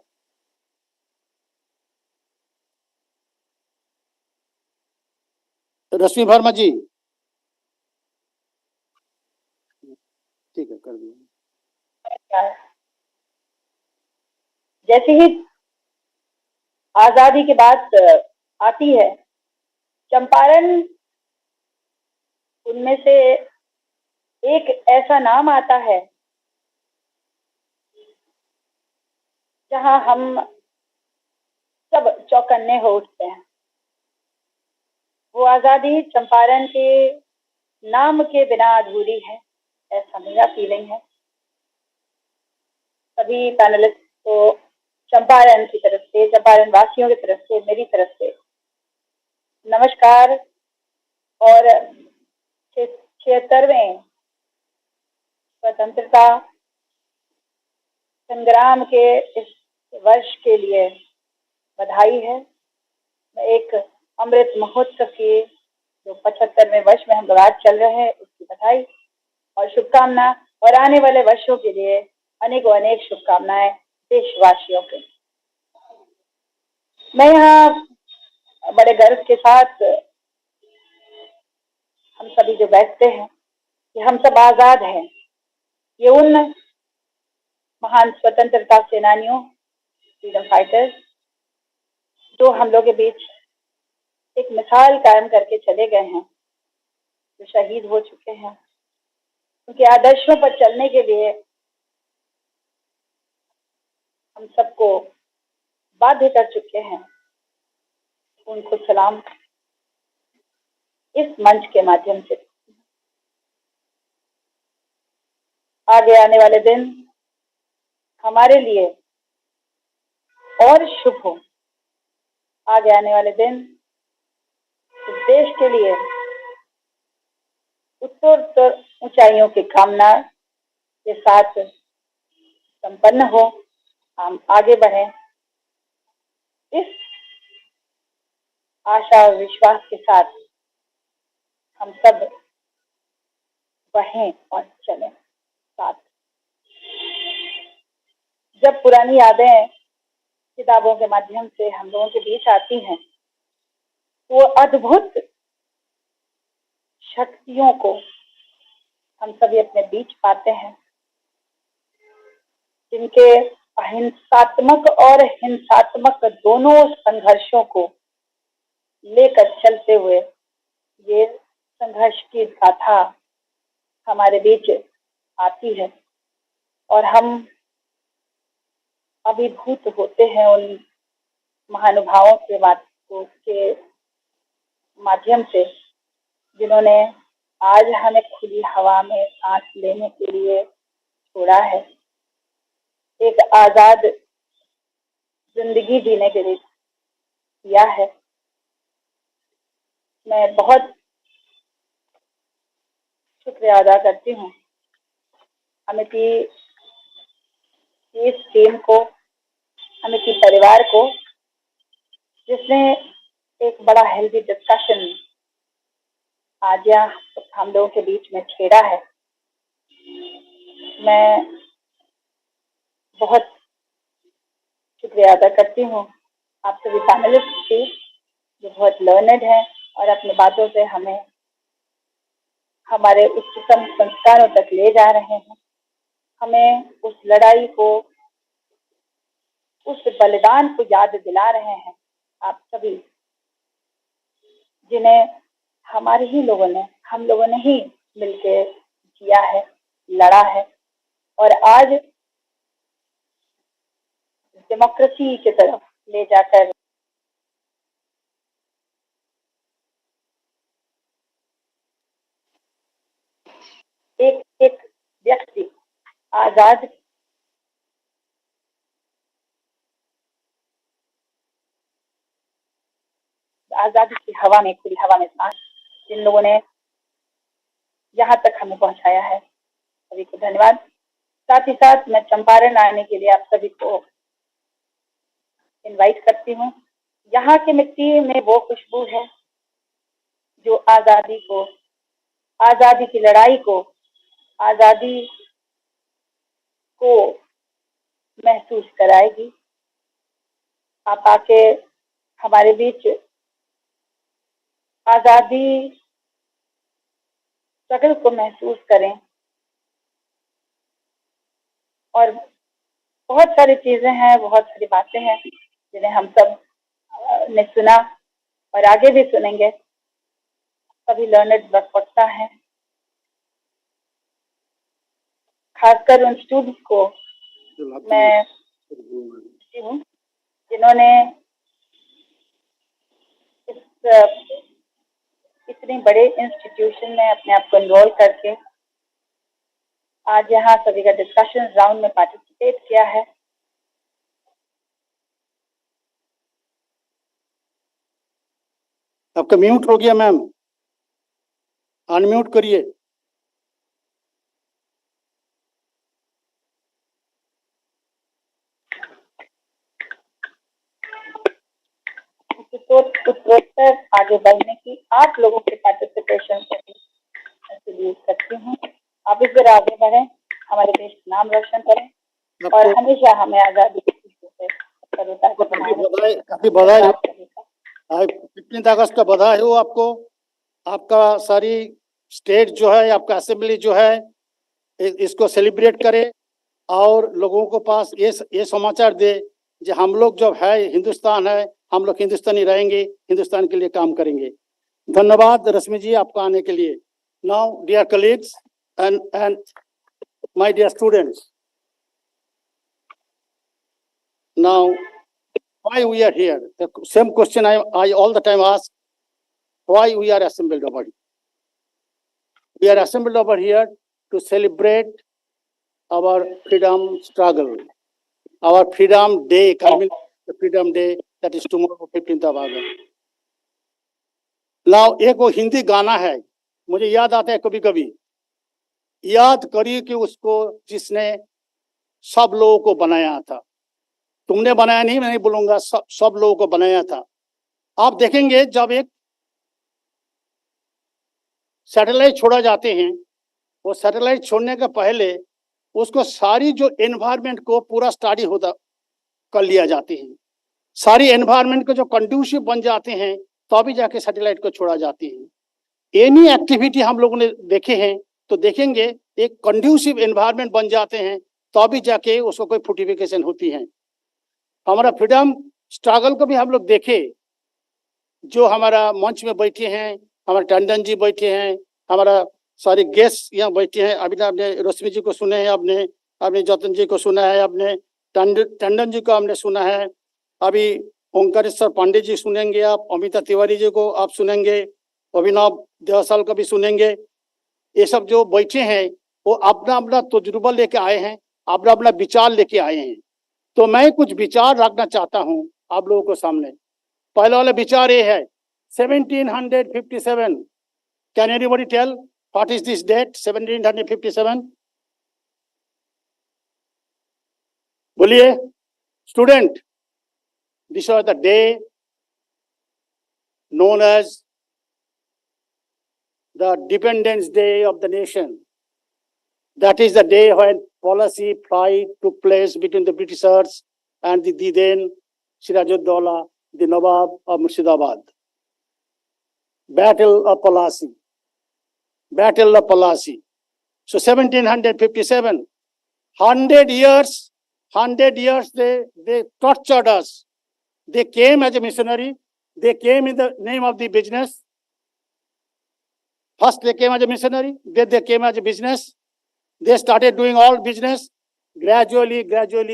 रश्मि वर्मा जी, ठीक है, कर दिया। जैसे ही आजादी की बात आती है, चंपारण उनमें से एक ऐसा नाम आता है जहां हम सब चौकन्ने हो उठते हैं। वो आजादी चंपारण के नाम के बिना अधूरी है, ऐसा मेरा फीलिंग है। सभी पैनलिस्ट को चंपारण की तरफ से, चंपारण वासियों की तरफ से, मेरी तरफ से नमस्कार। और 76वें स्वतंत्रता संग्राम के इस वर्ष के लिए बधाई है। मैं एक अमृत महोत्सव के जो 75वें वर्ष में हम लोग आज चल रहे हैं, उसकी बधाई और शुभकामना, और आने वाले वर्षों के लिए अनेकों अनेक शुभकामनाएं देशवासियों के। मैं यहाँ बड़े गर्व के साथ हम सभी जो बैठते हैं कि हम सब आजाद हैं, ये उन महान स्वतंत्रता सेनानियों, फ्रीडम फाइटर्स, जो हम लोग के बीच एक मिसाल कायम करके चले गए हैं, जो शहीद हो चुके हैं, उनके आदर्शों पर चलने के लिए हम सबको बाध्य कर चुके हैं। उनको सलाम इस मंच के माध्यम से। आगे आने वाले दिन हमारे लिए और शुभ हो। आगे आने वाले दिन इस देश के लिए उत्तरोत्तर ऊंचाइयों की कामना के साथ संपन्न हो। हम आगे बढ़ें इस आशा और विश्वास के साथ। हम सब बढ़ें और चलें साथ। जब पुरानी यादें किताबों के माध्यम से हम लोगों के बीच आती हैं, वो अद्भुत शक्तियों को हम सभी अपने बीच पाते हैं, जिनके अहिंसात्मक और हिंसात्मक दोनों संघर्षों को लेकर चलते हुए ये संघर्ष की गाथा हमारे बीच आती है और हम अभिभूत होते हैं उन महानुभावों के माध्यम से, जिन्होंने आज हमें खुली हवा में सांस लेने के लिए छोड़ा है, एक आजाद जिंदगी जीने के लिए किया है। मैं बहुत शुक्रिया अदा करती हूँ अमिती इस टीम को, अमिती परिवार को, जिसने एक बड़ा हेल्दी डिस्कशन आज यहाँ हम लोगों के बीच में छेड़ा है। मैं बहुत शुक्रिया अदा करती हूँ आप सभी पैनलिस्ट की, जो बहुत लर्नड हैं और अपनी बातों से हमें हमारे उच्चतम संस्कारों तक ले जा रहे हैं। हमें उस लड़ाई को, उस बलिदान को याद दिला रहे हैं। आप सभी जिन्हें हमारे ही लोगों ने, हम लोगों ने ही मिलके जिया है, लड़ा है और आज डेमोक्रेसी की तरफ ले जाकर एक एक व्यक्ति आजाद आजादी की हवा में, खुली हवा में सांस, जिन लोगों ने यहाँ तक हमें पहुंचाया है, सभी को धन्यवाद। साथ ही साथ मैं चंपारण आने के लिए आप सभी को इनवाइट करती हूँ। यहाँ की मिट्टी में वो खुशबू है जो आजादी को, आजादी की लड़ाई को, आजादी को महसूस कराएगी। आप आके हमारे बीच आजादी स्ट्रगल को महसूस करें और बहुत सारी चीजें हैं, बहुत सारी बातें हैं जिन्हें हम सब ने सुना और आगे भी सुनेंगे। सभी लर्नड वक्ता हैं, खासकर उन स्टूडेंट्स को मैं हूँ जिन्होंने इस इतने बड़े इंस्टीट्यूशन में अपने आप को इन्वॉल्व करके आज यहाँ सभी का डिस्कशन राउंड में पार्टिसिपेट किया है। आपका म्यूट हो गया मैम, अनम्यूट करिए। उत्तरोत्तर आगे बढ़ने की आप लोगों के पार्टिसिपेशन से भी करती हूँ। आप इस तरह आगे बढ़ें, हमारे देश का नाम रोशन करें और हमेशा हमें आजादी की खुशी से काफी बधाई हो, 15 अगस्त का बधाई हो आपको। आपका सारी स्टेट जो है, आपका असेंबली जो है, इसको सेलिब्रेट करे और लोगों को पास ये समाचार दे कि हम लोग जो है हिंदुस्तान है, हम लोग हिंदुस्तानी रहेंगे, हिंदुस्तान के लिए काम करेंगे। धन्यवाद रश्मि जी आपका आने के लिए। Now dear colleagues and my dear students, now why we are here? The same question I all the time ask, why we are assembled over here? We are assembled over here to celebrate our freedom struggle, our freedom day, coming the freedom day that is tomorrow 15th of August. Now एक वो हिंदी गाना है, मुझे याद आता है कभी कभी, याद करिए कि उसको जिसने सब लोगों को बनाया था। तुमने बनाया नहीं, मैं नहीं बोलूंगा, सब लोगों को बनाया था। आप देखेंगे जब एक सैटेलाइट छोड़ा जाते हैं, वो सैटेलाइट छोड़ने के पहले उसको सारी जो एनवायरनमेंट को पूरा स्टडी होता कर लिया जाते हैं, सारी एनवायरनमेंट को जो कंड्यूसिव बन जाते हैं तभी जाके सैटेलाइट को छोड़ा जाती है। एनी एक्टिविटी हम लोगों ने देखे हैं तो देखेंगे एक कंड्यूसिव एनवायरनमेंट बन जाते हैं तभी जाके उसको कोई फोर्टिफिकेशन होती है। हमारा फ्रीडम स्ट्रगल को भी हम लोग देखे, जो हमारा मंच में बैठे हैं, हमारे टंडन जी बैठे हैं, हमारा सारे गेस्ट यहाँ बैठे हैं। अभी आपने रश्मि जी को सुने हैं, आपने जतन जी को सुना है, आपने टंडन जी को हमने सुना है, अभी ओंकारेश्वर पांडे जी सुनेंगे आप, अमिता तिवारी जी को आप सुनेंगे, अभिनव देवसाल को भी सुनेंगे। ये सब जो बैठे हैं वो अपना अपना तजुर्बा लेके आए हैं, अपना अपना विचार लेके आए हैं। तो मैं कुछ विचार रखना चाहता हूँ आप लोगों को सामने। पहला वाला विचार ये है 1757। Can anybody tell what is this date 1757? बोलिए student. This was the day known as the Independence Day of the nation. That is the day when policy fight took place between the Britishers and the then Sirajuddaulah, the Nawab of Murshidabad. Battle of Plassey. Battle of Plassey. So 1757, 100 years they tortured us. They came as a missionary. They came in the name of the business. First they came as a missionary, then they came as a business. They started doing all business. Gradually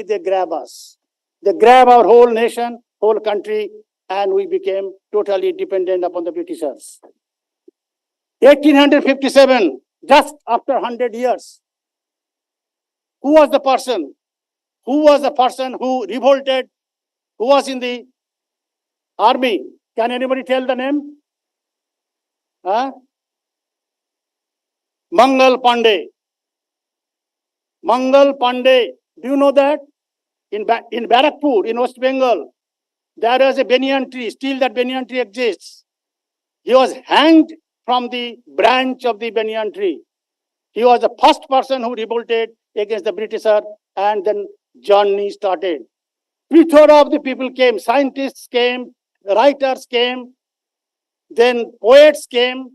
they grab us. They grab our whole nation, whole country, and we became totally dependent upon the Britishers. 1857, just after 100 years, who was the person? Who was the person who revolted? Who was in the army? Can anybody tell the name? Huh? Mangal Pandey. Mangal Pandey. Do you know that? In Barakpur, in West Bengal, there is a banyan tree. Still that banyan tree exists. He was hanged from the branch of the banyan tree. He was the first person who revolted against the Britisher, and then journey started. Plethora of the people came. Scientists came, writers came, then poets came,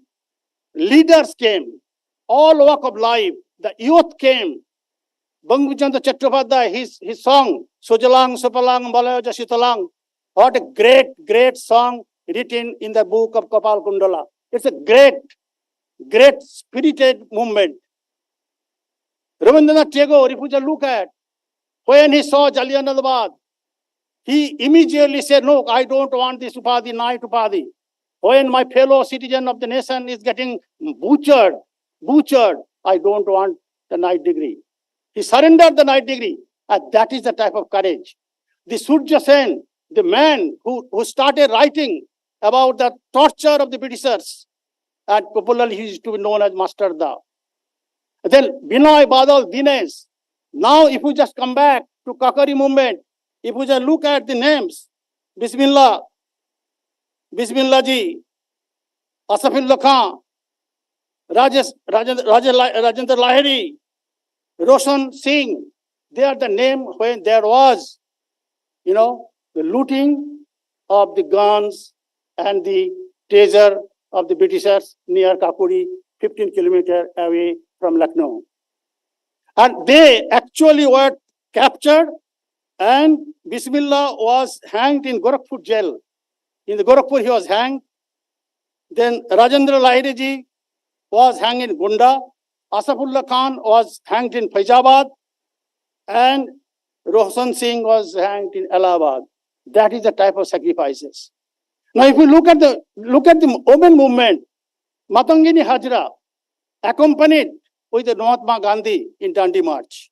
leaders came, all walk of life. The youth came. Bangabandhu Chattopadhyay, his song, Sujalang, Supalang, Malayaja Shitalang. What a great song written in the book of Kapal Kundala. It's a great spirited movement. Rabindranath Tagore, if you just look at, when he saw Jallianwala Bagh, he immediately said, no, I don't want this Upadhi, Knight Upadhi. When my fellow citizen of the nation is getting butchered, I don't want the Knight degree. He surrendered the Knight degree, and that is the type of courage. The Surya Sen, the man who started writing about the torture of the Britishers, and popularly he used to be known as Master Da. Then Binoy Badal Dinesh. Now if we just come back to Kakari movement, if we just look at the names, Bismillah ji, Asafullah Khan, Rajendra Lahiri, Roshan Singh, they are the name when there was, the looting of the guns and the treasure of the Britishers near Kakuri, 15 kilometers away from Lucknow. And they actually were captured, and Bismillah was hanged in Gorakhpur jail. In the Gorakhpur, he was hanged. Then Rajendra Lahiri ji was hanged in Gunda. Asafullah Khan was hanged in Faizabad, and Roshan Singh was hanged in Allahabad. That is the type of sacrifices. Now, if we look at the women movement, Matangini Hajra accompanied with the Mahatma Gandhi in Dandi March.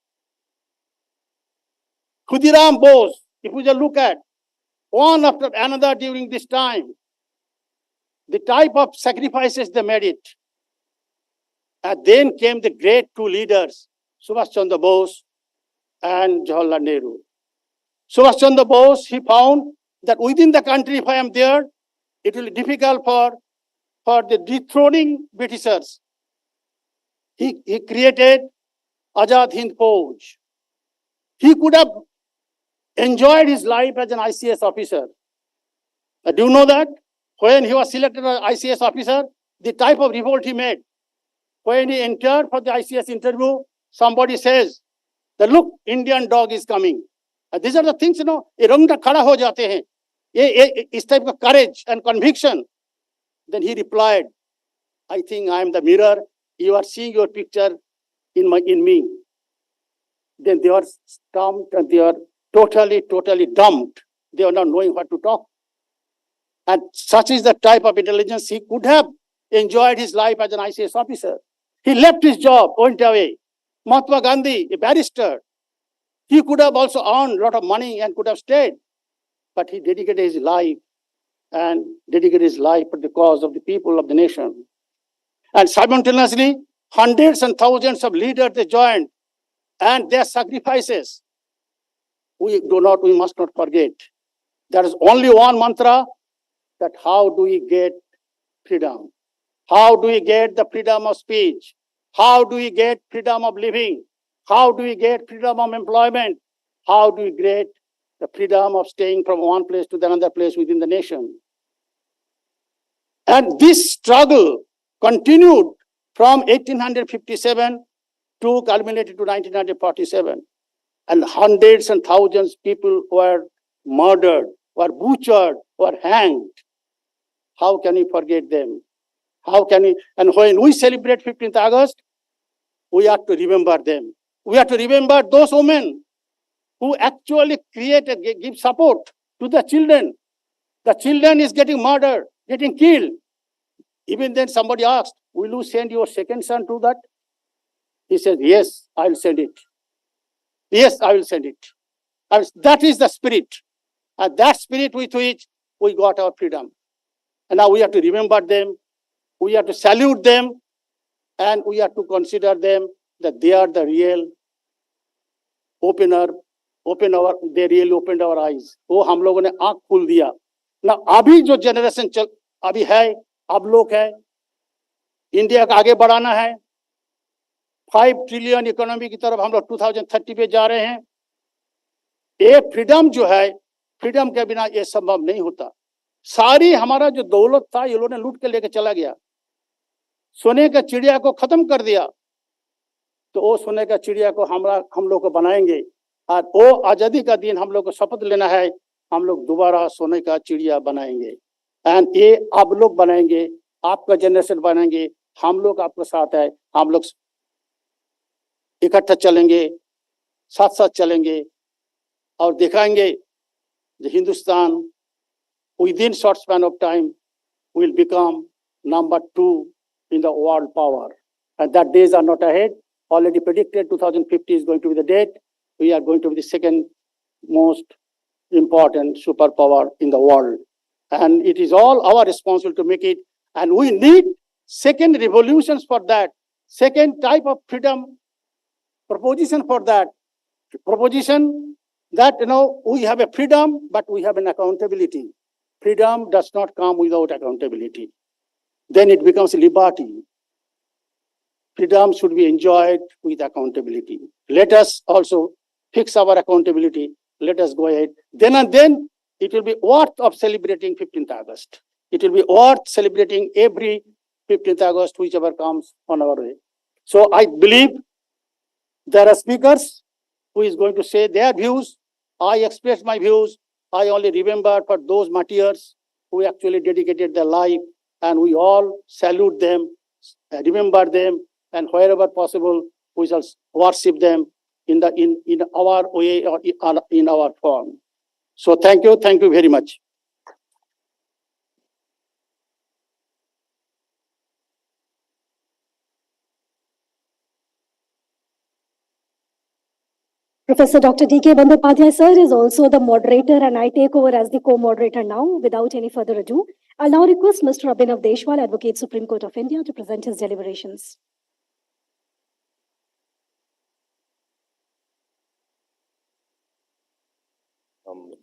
Khudiram Bose, if we just look at one after another during this time, the type of sacrifices they made it. And then came the great two leaders, Subhash Chandra Bose and Jawaharlal Nehru. Subhash Chandra Bose, he found that within the country, if I am there, it will be difficult for the dethroning Britishers. He created Azad Hind Fauj. He could have enjoyed his life as an ICS officer. Do you know that? When he was selected as ICS officer, the type of revolt he made. When he entered for the ICS interview, somebody says, that look, Indian dog is coming. And these are the things, ye rangda khada ho jate hain. This type of courage and conviction. Then he replied, I think I am the mirror. You are seeing your picture in me. Then they are stumped and they are totally dumped. They are not knowing what to talk. And such is the type of intelligence. He could have enjoyed his life as an ICS officer. He left his job, went away. Mahatma Gandhi, a barrister, he could have also earned a lot of money and could have stayed. But he dedicated his life for the cause of the people of the nation. And simultaneously, hundreds and thousands of leaders they joined, and their sacrifices. We must not forget. There is only one mantra, that how do we get freedom? How do we get the freedom of speech? How do we get freedom of living? How do we get freedom of employment? How do we get the freedom of staying from one place to another place within the nation? And this struggle continued from 1857 to culminated to 1947. And hundreds and thousands of people were murdered, were butchered, were hanged. How can we forget them? How can we? And when we celebrate 15th August, we have to remember them. We have to remember those women who actually created, give support to the children. The children is getting murdered, getting killed. Even then somebody asked, will you send your second son to that? He said, yes, I will send it. Yes, I will send it. That is the spirit. And that spirit with which we got our freedom. And now we have to remember them. We have to salute them. And we have to consider them that they are the real they really opened our eyes. वो हम लोगों ने आँख खोल दिया. ना अभी जो जनरेशन अभी है, अब लोग है, इंडिया को आगे बढ़ाना है. 5 ट्रिलियन इकोनॉमी की तरफ हम लोग 2030 पे जा रहे हैं. ये फ्रीडम जो है, फ्रीडम के बिना ये संभव नहीं होता. सारी हमारा जो दौलत था ये लोगों ने लूट के लेके चला गया. सोने का चिड़िया को खत्म कर दिया. तो वो सोने का चिड़िया को हम लोग को बनाएंगे. और वो आजादी का दिन हम लोग को शपथ लेना है, हम लोग दोबारा सोने का चिड़िया बनाएंगे. एंड ये आप लोग बनाएंगे, आपका जनरेशन बनाएंगे, हम लोग आपके साथ है. हम लोग इकट्ठा चलेंगे, साथ साथ चलेंगे और दिखाएंगे Hindustan within short span of time will become number 2 in the world power. And that days are not ahead. Already predicted 2050 is going to be the date. We are going to be the second most important superpower in the world. And it is all our responsibility to make it. And we need second revolutions for that. Second type of freedom proposition for that. Proposition that, we have a freedom, but we have an accountability. Freedom does not come without accountability. Then it becomes liberty. Freedom should be enjoyed with accountability. Let us also fix our accountability. Let us go ahead. Then and then it will be worth of celebrating 15th August. It will be worth celebrating every 15th August, whichever comes on our way. So I believe there are speakers who is going to say their views. I express my views. I only remember for those martyrs who actually dedicated their life, and we all salute them, remember them, and wherever possible, we shall worship them in our way or in our form. So thank you very much. Professor Dr. D.K. Bandyopadhyay sir is also the moderator, and I take over as the co-moderator now. Without any further ado, I'll now request Mr. Abhinav Deshwal, Advocate, Supreme Court of India, to present his deliberations.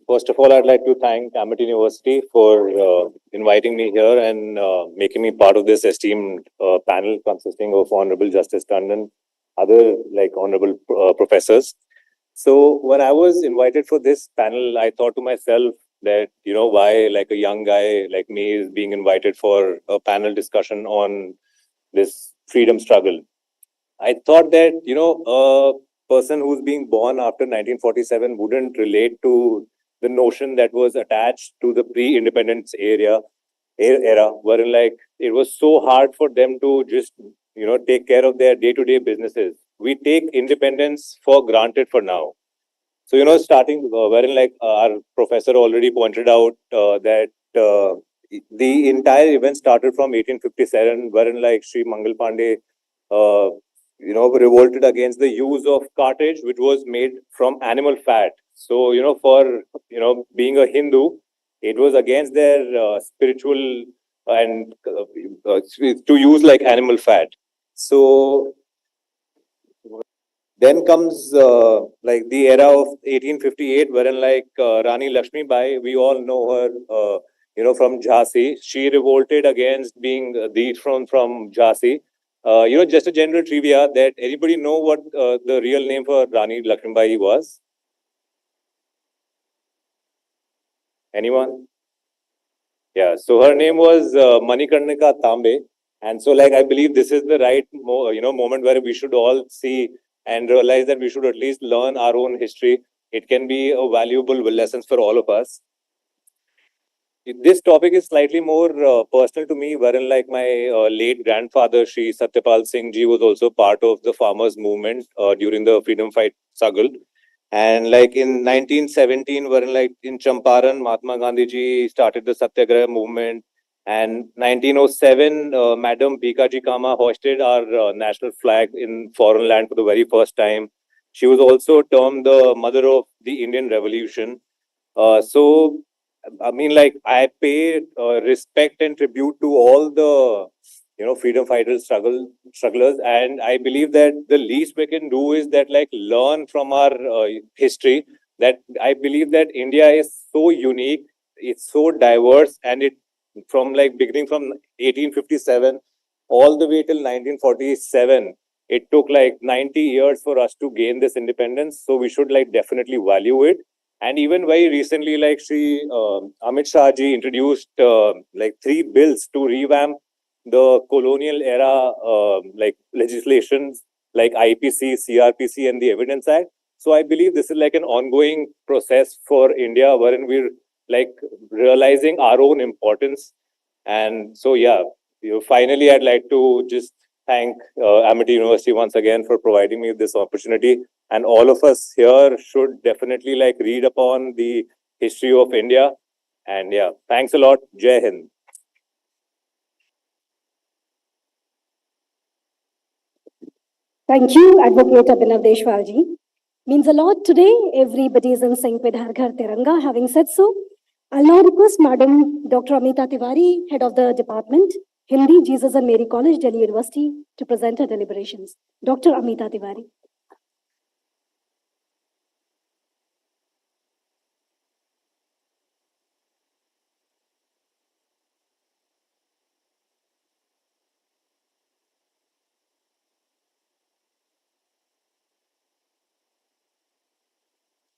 First of all, I'd like to thank Amity University for inviting me here and making me part of this esteemed panel consisting of Honorable Justice Tandon, other honorable professors. So when I was invited for this panel, I thought to myself that, why a young guy like me is being invited for a panel discussion on this freedom struggle. I thought that, a person who's being born after 1947 wouldn't relate to the notion that was attached to the pre-independence era, wherein it was so hard for them to just, take care of their day-to-day businesses. We take independence for granted for now. So, starting wherein our professor already pointed out that the entire event started from 1857, wherein Sri Mangal Pandey, revolted against the use of cartridge, which was made from animal fat. So, for, being a Hindu, it was against their spiritual and to use animal fat. So then comes the era of 1858, wherein Rani Lakshmi Bai, we all know her, from Jhansi. She revolted against being dethroned from Jhansi. Just a general trivia that anybody know what the real name for Rani Lakshmi Bai was? Anyone? Yeah, so her name was Manikarnika Tambe. And so I believe this is the right moment where we should all see and realize that we should at least learn our own history. It can be a valuable lesson for all of us. this topic is slightly more personal to me, wherein like my late grandfather, Shri Satyapal Singh Ji, was also part of the farmers' movement during the freedom fight struggle. And like in 1917, wherein like in Champaran, Mahatma Gandhi Ji started the Satyagraha movement. And 1907, Madam Bhikaji Kama hoisted our national flag in foreign land for the very first time. She was also termed the mother of the Indian Revolution. So, I mean, like I pay respect and tribute to all the freedom fighters, strugglers, and I believe that the least we can do is that like learn from our history. That I believe that India is so unique, it's so diverse, and it from like beginning from 1857 all the way till 1947. It took like 90 years for us to gain this independence. So we should like definitely value it. And even very recently, like Shri Amit Shah ji introduced like 3 bills to revamp the colonial era like legislations like IPC, CRPC, and the Evidence Act. So I believe this is like an ongoing process for India, wherein we're like realizing our own importance. And so, yeah, finally, I'd like to just thank Amity University once again for providing me this opportunity. And all of us here should definitely like read upon the history of India. And yeah, thanks a lot. Jai Hind. Thank you, Advocate Abhinav Deshwal ji. Means a lot today. Everybody is in sync with Har Ghar Tiranga. Having said so, I'll now request Madam Dr. Amita Tiwari, Head of the Department, Hindi, Jesus and Mary College, Delhi University, to present her deliberations. Dr. Amita Tiwari.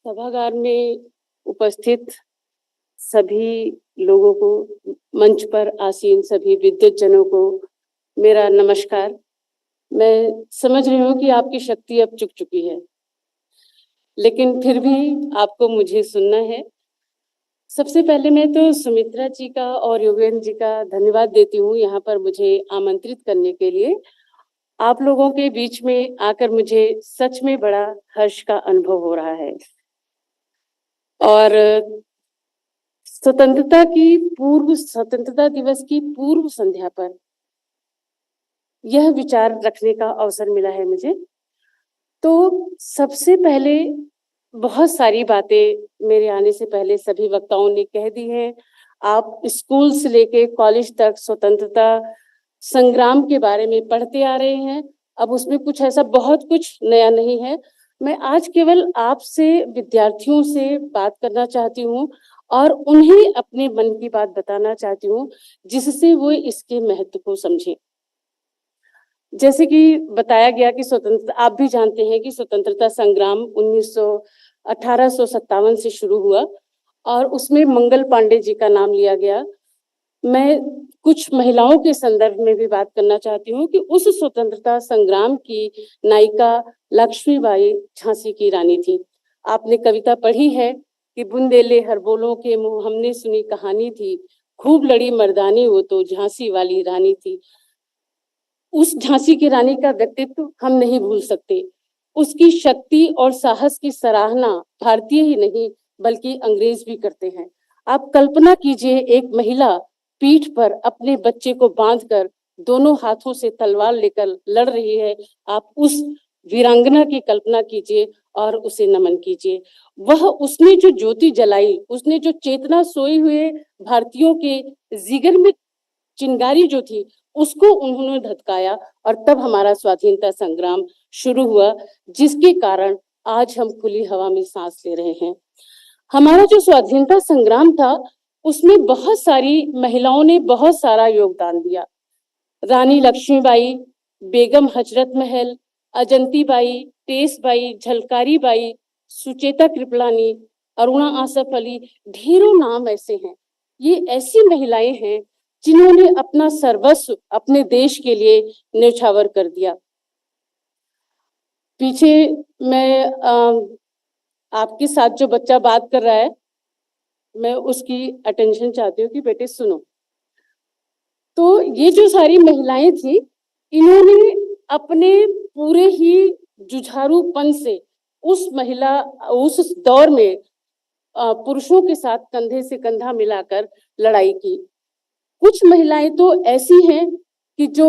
सभागार में उपस्थित सभी लोगों को, मंच पर आसीन सभी विद्वत जनों को मेरा नमस्कार। मैं समझ रही हूँ कि आपकी शक्ति अब चुक चुकी है, लेकिन फिर भी आपको मुझे सुनना है। सबसे पहले मैं तो सुमित्रा जी का और योगेंद्र जी का धन्यवाद देती हूँ यहाँ पर मुझे आमंत्रित करने के लिए। आप लोगों के बीच में आकर मुझे सच में बड़ा हर्ष का अनुभव हो रहा है। और स्वतंत्रता दिवस की पूर्व संध्या पर यह विचार रखने का अवसर मिला है मुझे। तो सबसे पहले बहुत सारी बातें मेरे आने से पहले सभी वक्ताओं ने कह दी हैं। आप स्कूल से लेके कॉलेज तक स्वतंत्रता संग्राम के बारे में पढ़ते आ रहे हैं। अब उसमें कुछ ऐसा बहुत कुछ नया नहीं है। मैं आज केवल आपसे, विद्यार्थियों से बात करना चाहती हूँ और उन्हें अपने मन की बात बताना चाहती हूँ, जिससे वो इसके महत्व को समझें। जैसे कि बताया गया कि स्वतंत्रता, आप भी जानते हैं कि स्वतंत्रता संग्राम 1857 से शुरू हुआ और उसमें मंगल पांडे जी का नाम लिया गया। मैं कुछ महिलाओं के संदर्भ में भी बात करना चाहती हूँ कि उस स्वतंत्रता संग्राम की नायिका लक्ष्मीबाई झांसी की रानी थी। आपने कविता पढ़ी है कि बुंदेले हर बोलों के मुंह हमने सुनी कहानी थी, खूब लड़ी मर्दानी वो तो झांसी वाली रानी थी। उस झांसी की रानी का व्यक्तित्व हम नहीं भूल सकते। उसकी शक्ति और साहस की सराहना भारतीय ही नहीं बल्कि अंग्रेज भी करते हैं। आप कल्पना कीजिए, एक महिला पीठ पर अपने बच्चे को बांधकर दोनों हाथों से तलवार लेकर लड़ रही है। आप उस वीरांगना की कल्पना कीजिए और उसे नमन कीजिए। वह उसने जो ज्योति जलाई, उसने जो चेतना सोए हुए भारतीयों के जिगर में चिंगारी जो थी, उसको उन्होंने धधकाया और तब हमारा स्वाधीनता संग्राम शुरू हुआ, जिसके कारण आज हम खुली हवा में सांस ले रहे हैं। हमारा जो स्वाधीनता संग्राम था उसमें बहुत सारी महिलाओं ने बहुत सारा योगदान दिया। रानी लक्ष्मीबाई, बेगम हजरत महल, अजंती बाई, टेस बाई, झलकारी बाई, सुचेता कृपलानी, अरुणा आसफ अली, ढेरों नाम ऐसे हैं। ये ऐसी महिलाएं हैं जिन्होंने अपना सर्वस्व अपने देश के लिए न्यौछावर कर दिया। पीछे मैं आपके साथ जो बच्चा बात कर रहा है, मैं उसकी अटेंशन चाहती हूँ कि बेटे सुनो। तो ये जो सारी महिलाएं थी, इन्होंने अपने पूरे ही जुझारूपन से उस दौर में पुरुषों के साथ कंधे से कंधा मिलाकर लड़ाई की। कुछ महिलाएं तो ऐसी हैं कि जो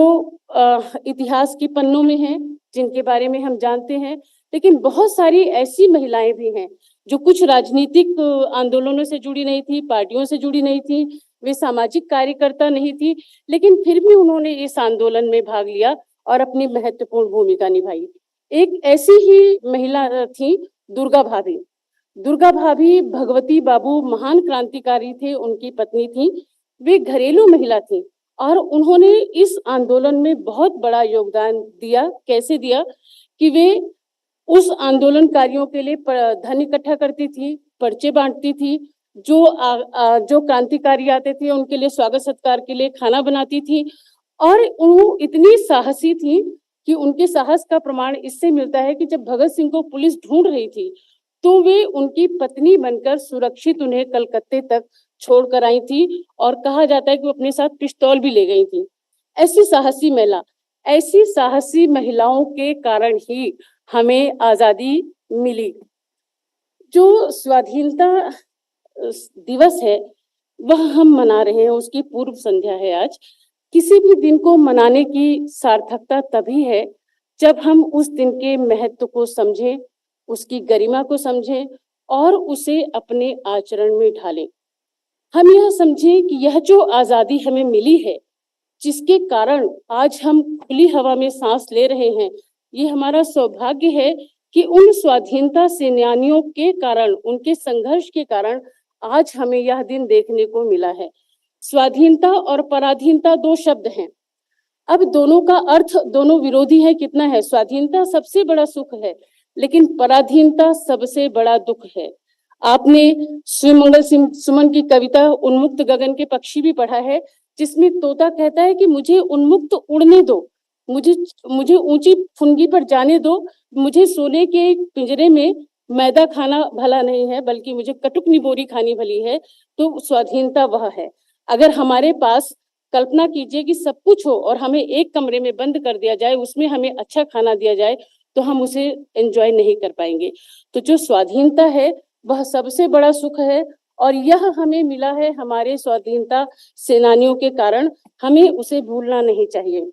इतिहास की पन्नों में हैं, जिनके बारे में हम जानते हैं, लेकिन बहुत सारी ऐसी महिलाएं भी हैं जो कुछ राजनीतिक आंदोलनों से जुड़ी नहीं थी, पार्टियों से जुड़ी नहीं थी, वे सामाजिक कार्यकर्ता नहीं थी, लेकिन फिर भी उन्होंने इस आंदोलन में भाग लिया और अपनी महत्वपूर्ण भूमिका निभाई। एक ऐसी ही महिला थी दुर्गा भाभी। दुर्गा भाभी भगवती बाबू महान क्रांतिकारी थे, उनकी पत्नी थी। वे घरेलू महिला थी और उन्होंने इस आंदोलन में बहुत बड़ा योगदान दिया। कैसे दिया कि वे उस आंदोलनकारियों के लिए धन इकट्ठा करती थी, पर्चे बांटती थी, जो क्रांतिकारी आते थे उनके लिए स्वागत सत्कार के लिए खाना बनाती थी। और वो इतनी साहसी थी कि उनके साहस का प्रमाण इससे मिलता है कि जब भगत सिंह को पुलिस ढूंढ रही थी तो वे उनकी पत्नी बनकर सुरक्षित उन्हें कलकत्ते तक छोड़कर आई थी, और कहा जाता है कि वो अपने साथ पिस्तौल भी ले गई थी। ऐसी साहसी महिलाओं के कारण ही हमें आजादी मिली। जो स्वाधीनता दिवस है वह हम मना रहे हैं, उसकी पूर्व संध्या है आज। किसी भी दिन को मनाने की सार्थकता तभी है जब हम उस दिन के महत्व को समझें, उसकी गरिमा को समझें और उसे अपने आचरण में ढालें। हम यह समझें कि यह जो आजादी हमें मिली है, जिसके कारण आज हम खुली हवा में सांस ले रहे हैं, ये हमारा सौभाग्य है कि उन स्वाधीनता सेनानियों के कारण, उनके संघर्ष के कारण आज हमें यह दिन देखने को मिला है। स्वाधीनता और पराधीनता दो शब्द हैं। अब दोनों का अर्थ दोनों विरोधी है कितना है। स्वाधीनता सबसे बड़ा सुख है, लेकिन पराधीनता सबसे बड़ा दुख है। आपने श्रीमंगल सुमन की कविता उन्मुक्त गगन के पक्षी भी पढ़ा है, जिसमें तोता कहता है कि मुझे उन्मुक्त उड़ने दो, मुझे ऊंची फुनगी पर जाने दो, मुझे सोने के पिंजरे में मैदा खाना भला नहीं है, बल्कि मुझे कटुक निबोरी खानी भली है। तो स्वाधीनता वह है। अगर हमारे पास, कल्पना कीजिए कि सब कुछ हो और हमें एक कमरे में बंद कर दिया जाए, उसमें हमें अच्छा खाना दिया जाए, तो हम उसे एंजॉय नहीं कर पाएंगे। तो जो स्वाधीनता है वह सबसे बड़ा सुख है, और यह हमें मिला है हमारे स्वाधीनता सेनानियों के कारण। हमें उसे भूलना नहीं चाहिए।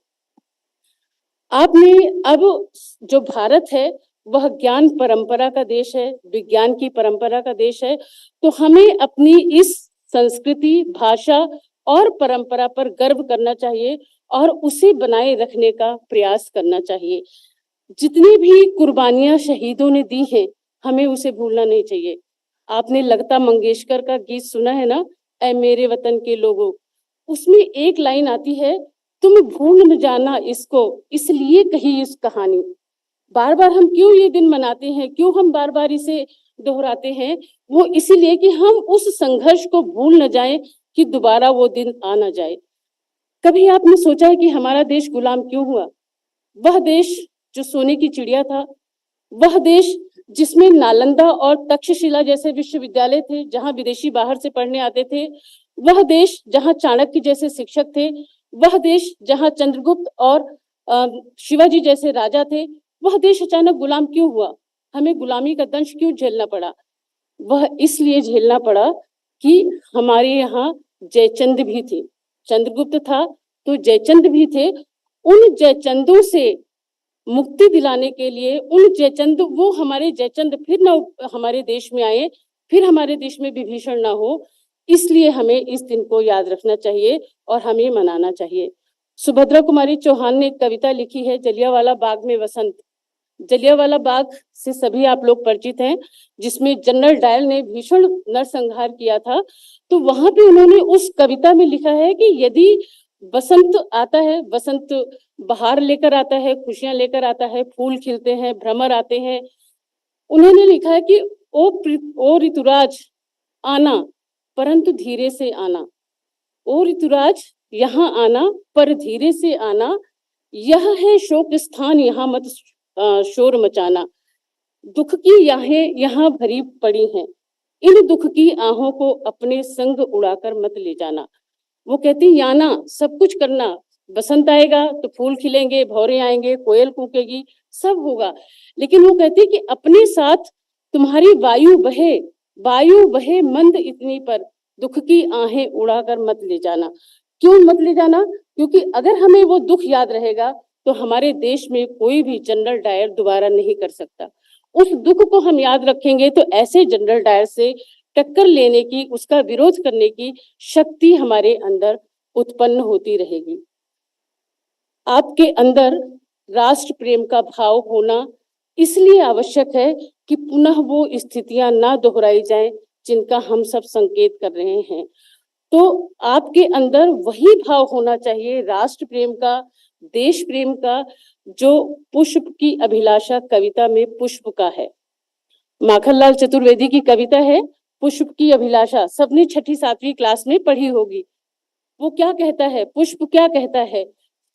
आपने अब जो भारत है वह ज्ञान परंपरा का देश है, विज्ञान की परंपरा का देश है। तो हमें अपनी इस संस्कृति, भाषा और परंपरा पर गर्व करना चाहिए और उसे बनाए रखने का प्रयास करना चाहिए। जितनी भी कुर्बानियां शहीदों ने दी हैं, हमें उसे भूलना नहीं चाहिए। आपने लता मंगेशकर का गीत सुना है ना, ऐ मेरे वतन के लोगों। उसमें एक लाइन आती है, तुम भूल न जाना इसको, इसलिए कही इस कहानी। बार बार हम क्यों ये दिन मनाते हैं, क्यों हम बार बार इसे दोहराते हैं? वो इसीलिए कि हम उस संघर्ष को भूल न जाएं कि दोबारा वो दिन आ न जाए। कभी आपने सोचा है कि हमारा देश गुलाम क्यों हुआ? वह देश जो सोने की चिड़िया था, वह देश जिसमें नालंदा और तक्षशिला जैसे विश्वविद्यालय थे, जहां विदेशी बाहर से पढ़ने आते थे, वह देश जहां चाणक्य जैसे शिक्षक थे, वह देश जहां चंद्रगुप्त और शिवाजी जैसे राजा थे, वह देश अचानक गुलाम क्यों हुआ? हमें गुलामी का दंश क्यों झेलना पड़ा? वह इसलिए झेलना पड़ा कि हमारे यहाँ जयचंद भी थे। चंद्रगुप्त था तो जयचंद भी थे। उन जयचंदों से मुक्ति दिलाने के लिए, वो हमारे जयचंद फिर न हमारे देश में आए, फिर हमारे देश में विभीषण ना हो, इसलिए हमें इस दिन को याद रखना चाहिए और हमें मनाना चाहिए। सुभद्रा कुमारी चौहान ने एक कविता लिखी है, जलियांवाला बाग में वसंत। जलियांवाला बाग से सभी आप लोग परिचित हैं, जिसमें जनरल डायल ने भीषण नरसंहार किया था। तो वहां पे उन्होंने उस कविता में लिखा है कि यदि बसंत आता है, बसंत बहार लेकर आता है, खुशियां लेकर आता है, फूल खिलते हैं, भ्रमर आते हैं। उन्होंने लिखा है कि ओ ऋतुराज आना, परंतु धीरे से आना। ओ ऋतुराज यहाँ आना, पर धीरे से आना। यह है शोक स्थान, यहाँ मत शोर मचाना। दुख की याहें यहाँ भरी पड़ी हैं, इन दुख की आहों को अपने संग उड़ाकर मत ले जाना। वो कहती याना सब कुछ करना, बसंत आएगा तो फूल खिलेंगे, भौरे आएंगे, कोयल कूकेगी, सब होगा, लेकिन वो कहती कि अपने साथ तुम्हारी वायु बहे मंद इतनी पर दुख की आहें उड़ाकर मत ले जाना। क्यों मत ले जाना? क्योंकि अगर हमें वो दुख याद रहेगा तो हमारे देश में कोई भी जनरल डायर दोबारा नहीं कर सकता। उस दुख को हम याद रखेंगे तो ऐसे जनरल डायर से टक्कर लेने की, उसका विरोध करने की शक्ति हमारे अंदर उत्पन्न होती रहेगी। आपके अंदर राष्ट्र प्रेम का भाव होना इसलिए आवश्यक है कि पुनः वो स्थितियां ना दोहराई जाएं जिनका हम सब संकेत कर रहे हैं। तो आपके अंदर वही भाव होना चाहिए राष्ट्र प्रेम का, देश प्रेम का, जो पुष्प की अभिलाषा कविता में पुष्प का है। माखनलाल चतुर्वेदी की कविता है पुष्प की अभिलाषा, सबने 6ठी 7वीं क्लास में पढ़ी होगी। वो क्या कहता है, पुष्प क्या कहता है,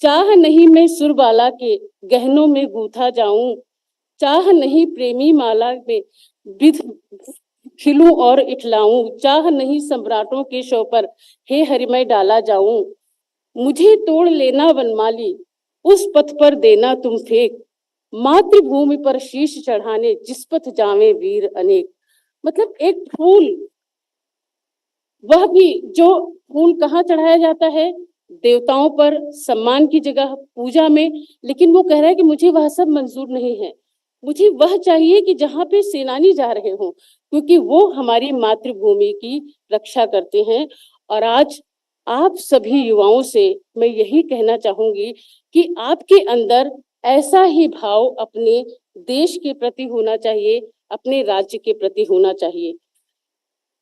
चाह नहीं मैं सुरबाला के गहनों में गूथा जाऊं, चाह नहीं प्रेमी माला में विध खिलूं और इठलाऊं, चाह नहीं सम्राटों के शव पर हे हरिमय डाला जाऊं, मुझे तोड़ लेना वनमाली उस पथ पर देना तुम फेंक, मातृभूमि पर शीश चढ़ाने जिस पथ जावे वीर अनेक। मतलब एक फूल, वह भी जो फूल कहाँ चढ़ाया जाता है, देवताओं पर सम्मान की जगह पूजा में, लेकिन वो कह रहा है कि मुझे वह सब मंजूर नहीं है, मुझे वह चाहिए कि जहाँ पे सेनानी जा रहे हों, क्योंकि वो हमारी मातृभूमि की रक्षा करते हैं। और आज आप सभी युवाओं से मैं यही कहना चाहूंगी कि आपके अंदर ऐसा ही भाव अपने देश के प्रति होना चाहिए, अपने राज्य के प्रति होना चाहिए।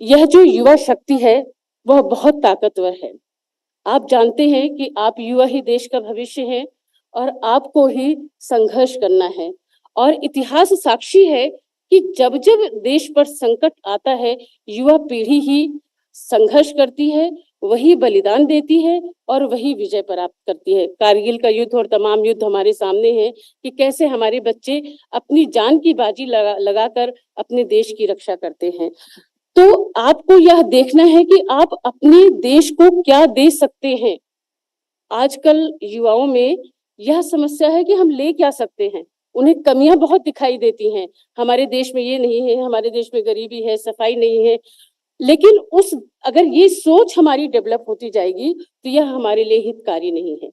यह जो युवा शक्ति है वह बहुत ताकतवर है। आप जानते हैं कि आप युवा ही देश का भविष्य हैं और आपको ही संघर्ष करना है। और इतिहास साक्षी है कि जब जब देश पर संकट आता है, युवा पीढ़ी ही संघर्ष करती है, वही बलिदान देती है और वही विजय प्राप्त करती है। कारगिल का युद्ध और तमाम युद्ध हमारे सामने हैं कि कैसे हमारे बच्चे अपनी जान की बाजी लगाकर अपने देश की रक्षा करते हैं। तो आपको यह देखना है कि आप अपने देश को क्या दे सकते हैं। आजकल युवाओं में यह समस्या है कि हम ले क्या सकते हैं, उन्हें कमियां बहुत दिखाई देती हैं। हमारे देश में ये नहीं है, हमारे देश में गरीबी है, सफाई नहीं है, लेकिन अगर ये सोच हमारी डेवलप होती जाएगी तो यह हमारे लिए हितकारी नहीं है।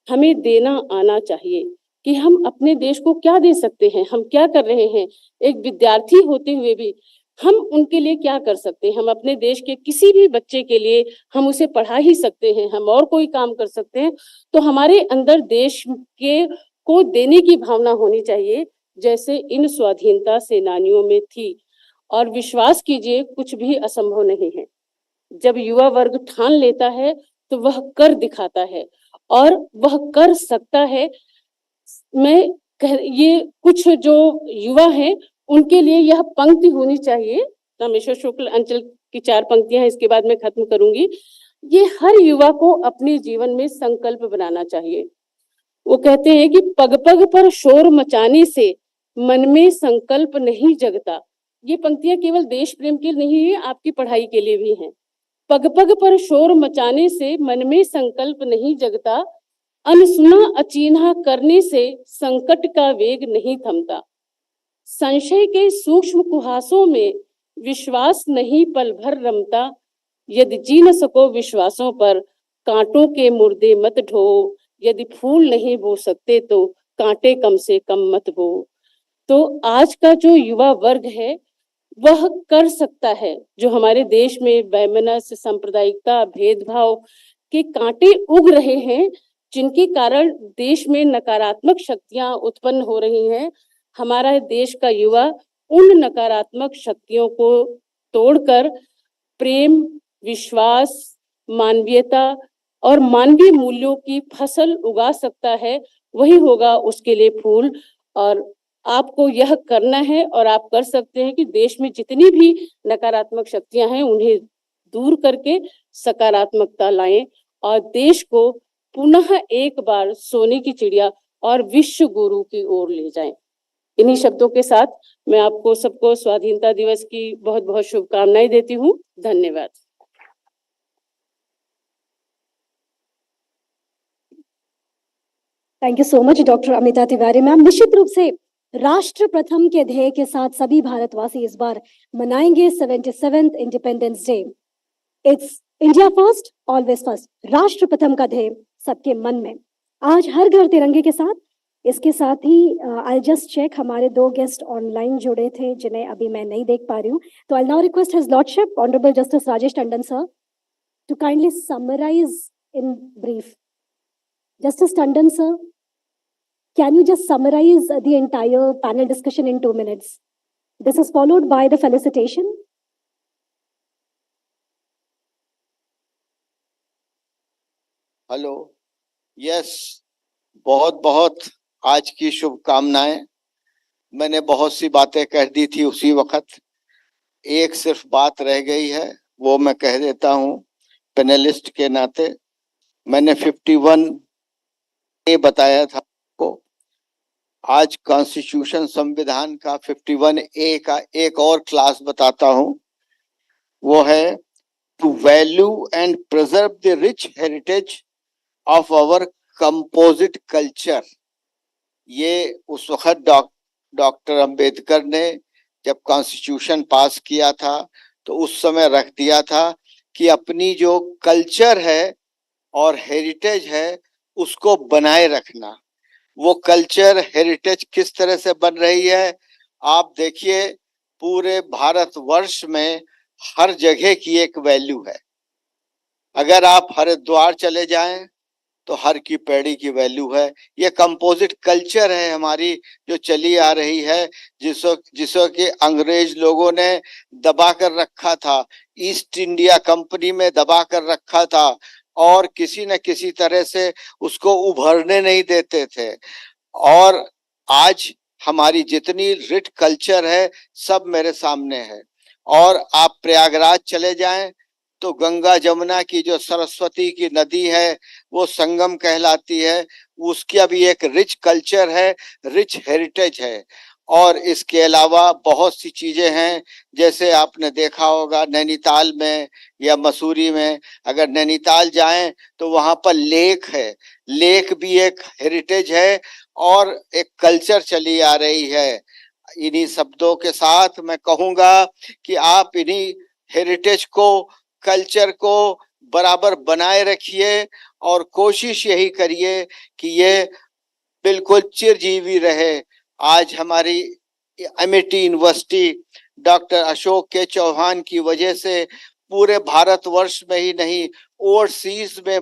हमें देना आना चाहिए कि हम अपने देश को क्या दे सकते हैं, हम क्या कर रहे हैं। एक विद्यार्थी होते हुए भी हम उनके लिए क्या कर सकते हैं। हम अपने देश के किसी भी बच्चे के लिए हम उसे पढ़ा ही सकते हैं, हम और कोई काम कर सकते हैं। तो हमारे अंदर देश के को देने की भावना होनी चाहिए, जैसे इन स्वाधीनता सेनानियों में थी। और विश्वास कीजिए कुछ भी असंभव नहीं है। जब युवा वर्ग ठान लेता है तो वह कर दिखाता है और वह कर सकता है। ये कुछ जो युवा हैं उनके लिए यह पंक्ति होनी चाहिए। रामेश्वर शुक्ल अंचल की 4 पंक्तियां हैं, इसके बाद मैं खत्म करूंगी। ये हर युवा को अपने जीवन में संकल्प बनाना चाहिए। वो कहते हैं कि पग पग पर शोर मचाने से मन में संकल्प नहीं जगता। ये पंक्तियां केवल देश प्रेम के लिए नहीं है, आपकी पढ़ाई के लिए भी हैं। पग पग पर शोर मचाने से मन में संकल्प नहीं जगता, अनसुना अचिन्हा करने से संकट का वेग नहीं थमता, संशय के सूक्ष्म कुहासों में विश्वास नहीं पल भर रमता, यदि जी न सको विश्वासों पर कांटों के मुर्दे मत ढो, यदि फूल नहीं बो सकते तो कांटे कम से कम मत बो। तो आज का जो युवा वर्ग है वह कर सकता है। जो हमारे देश में वैमनस्य, सांप्रदायिकता, भेदभाव के कांटे उग रहे हैं, जिनके कारण देश में नकारात्मक शक्तियां उत्पन्न हो रही हैं, हमारा देश का युवा उन नकारात्मक शक्तियों को तोड़कर प्रेम, विश्वास, मानवीयता और मानवीय मूल्यों की फसल उगा सकता है। वही होगा उसके लिए फूल। और आपको यह करना है और आप कर सकते हैं कि देश में जितनी भी नकारात्मक शक्तियां हैं उन्हें दूर करके सकारात्मकता लाएं और देश को पुनः एक बार सोने की चिड़िया और विश्व गुरु की ओर ले जाएं। इन्हीं शब्दों के साथ मैं आपको सबको स्वाधीनता दिवस की बहुत बहुत शुभकामनाएं देती हूँ। धन्यवाद। Thank you so much doctor Amita Tiwari ma'am. निश्चित रूप से राष्ट्र प्रथम के ध्येय के साथ सभी भारतवासी इस बार मनाएंगे 77th independence day. It's India first always first, राष्ट्र प्रथम का ध्येय सबके मन में। आज हर घर तिरंगे के साथ। इसके साथ ही आई जस्ट चेक, हमारे 2 गेस्ट ऑनलाइन जुड़े थे जिन्हें अभी मैं नहीं देख पा रही हूँ। तो I now request his lordship honourable Justice Rajesh Tandon sir to kindly summarise in brief. Justice Tandon sir, can you just summarize the entire panel discussion in 2 minutes? This is followed by the felicitation. Hello, yes, बहुत बहुत आज की शुभकामनाएं। मैंने बहुत सी बातें कह दी थी उसी वक्त, एक सिर्फ बात रह गई है, वो मैं कह देता हूँ पैनलिस्ट के नाते। मैंने 51 ए बताया था आपको, आज कॉन्स्टिट्यूशन संविधान का 51 ए का एक और क्लास बताता हूँ, वो है to value and preserve the rich heritage of our composite culture. ये उस वक्त डॉक्टर अंबेडकर ने जब कॉन्स्टिट्यूशन पास किया था तो उस समय रख दिया था कि अपनी जो कल्चर है और हेरिटेज है उसको बनाए रखना। वो कल्चर हेरिटेज किस तरह से बन रही है आप देखिए, पूरे भारतवर्ष में हर जगह की एक वैल्यू है। अगर आप हरिद्वार चले जाएं तो हर की पैड़ी की वैल्यू है। ये कंपोजिट कल्चर है हमारी जो चली आ रही है, जिसको कि अंग्रेज लोगों ने दबा कर रखा था, ईस्ट इंडिया कंपनी में दबा कर रखा था और किसी न किसी तरह से उसको उभरने नहीं देते थे। और आज हमारी जितनी रिच कल्चर है सब मेरे सामने है। और आप प्रयागराज चले जाएं तो गंगा जमुना की जो सरस्वती की नदी है वो संगम कहलाती है, उसका भी एक रिच कल्चर है, रिच हेरिटेज है। और इसके अलावा बहुत सी चीजें हैं, जैसे आपने देखा होगा नैनीताल में या मसूरी में, अगर नैनीताल जाएं तो वहां पर लेक है, लेक भी एक हेरिटेज है और एक कल्चर चली आ रही है। इन्हीं शब्दों के साथ मैं कहूंगा कि आप इन्हीं हेरिटेज को, कल्चर को बराबर बनाए रखिए और कोशिश यही करिए कि ये बिल्कुल चिरजीवी रहे। आज हमारी अमेठी यूनिवर्सिटी डॉक्टर अशोक के चौहान की वजह से पूरे भारतवर्ष में ही नहीं ओवरसीज में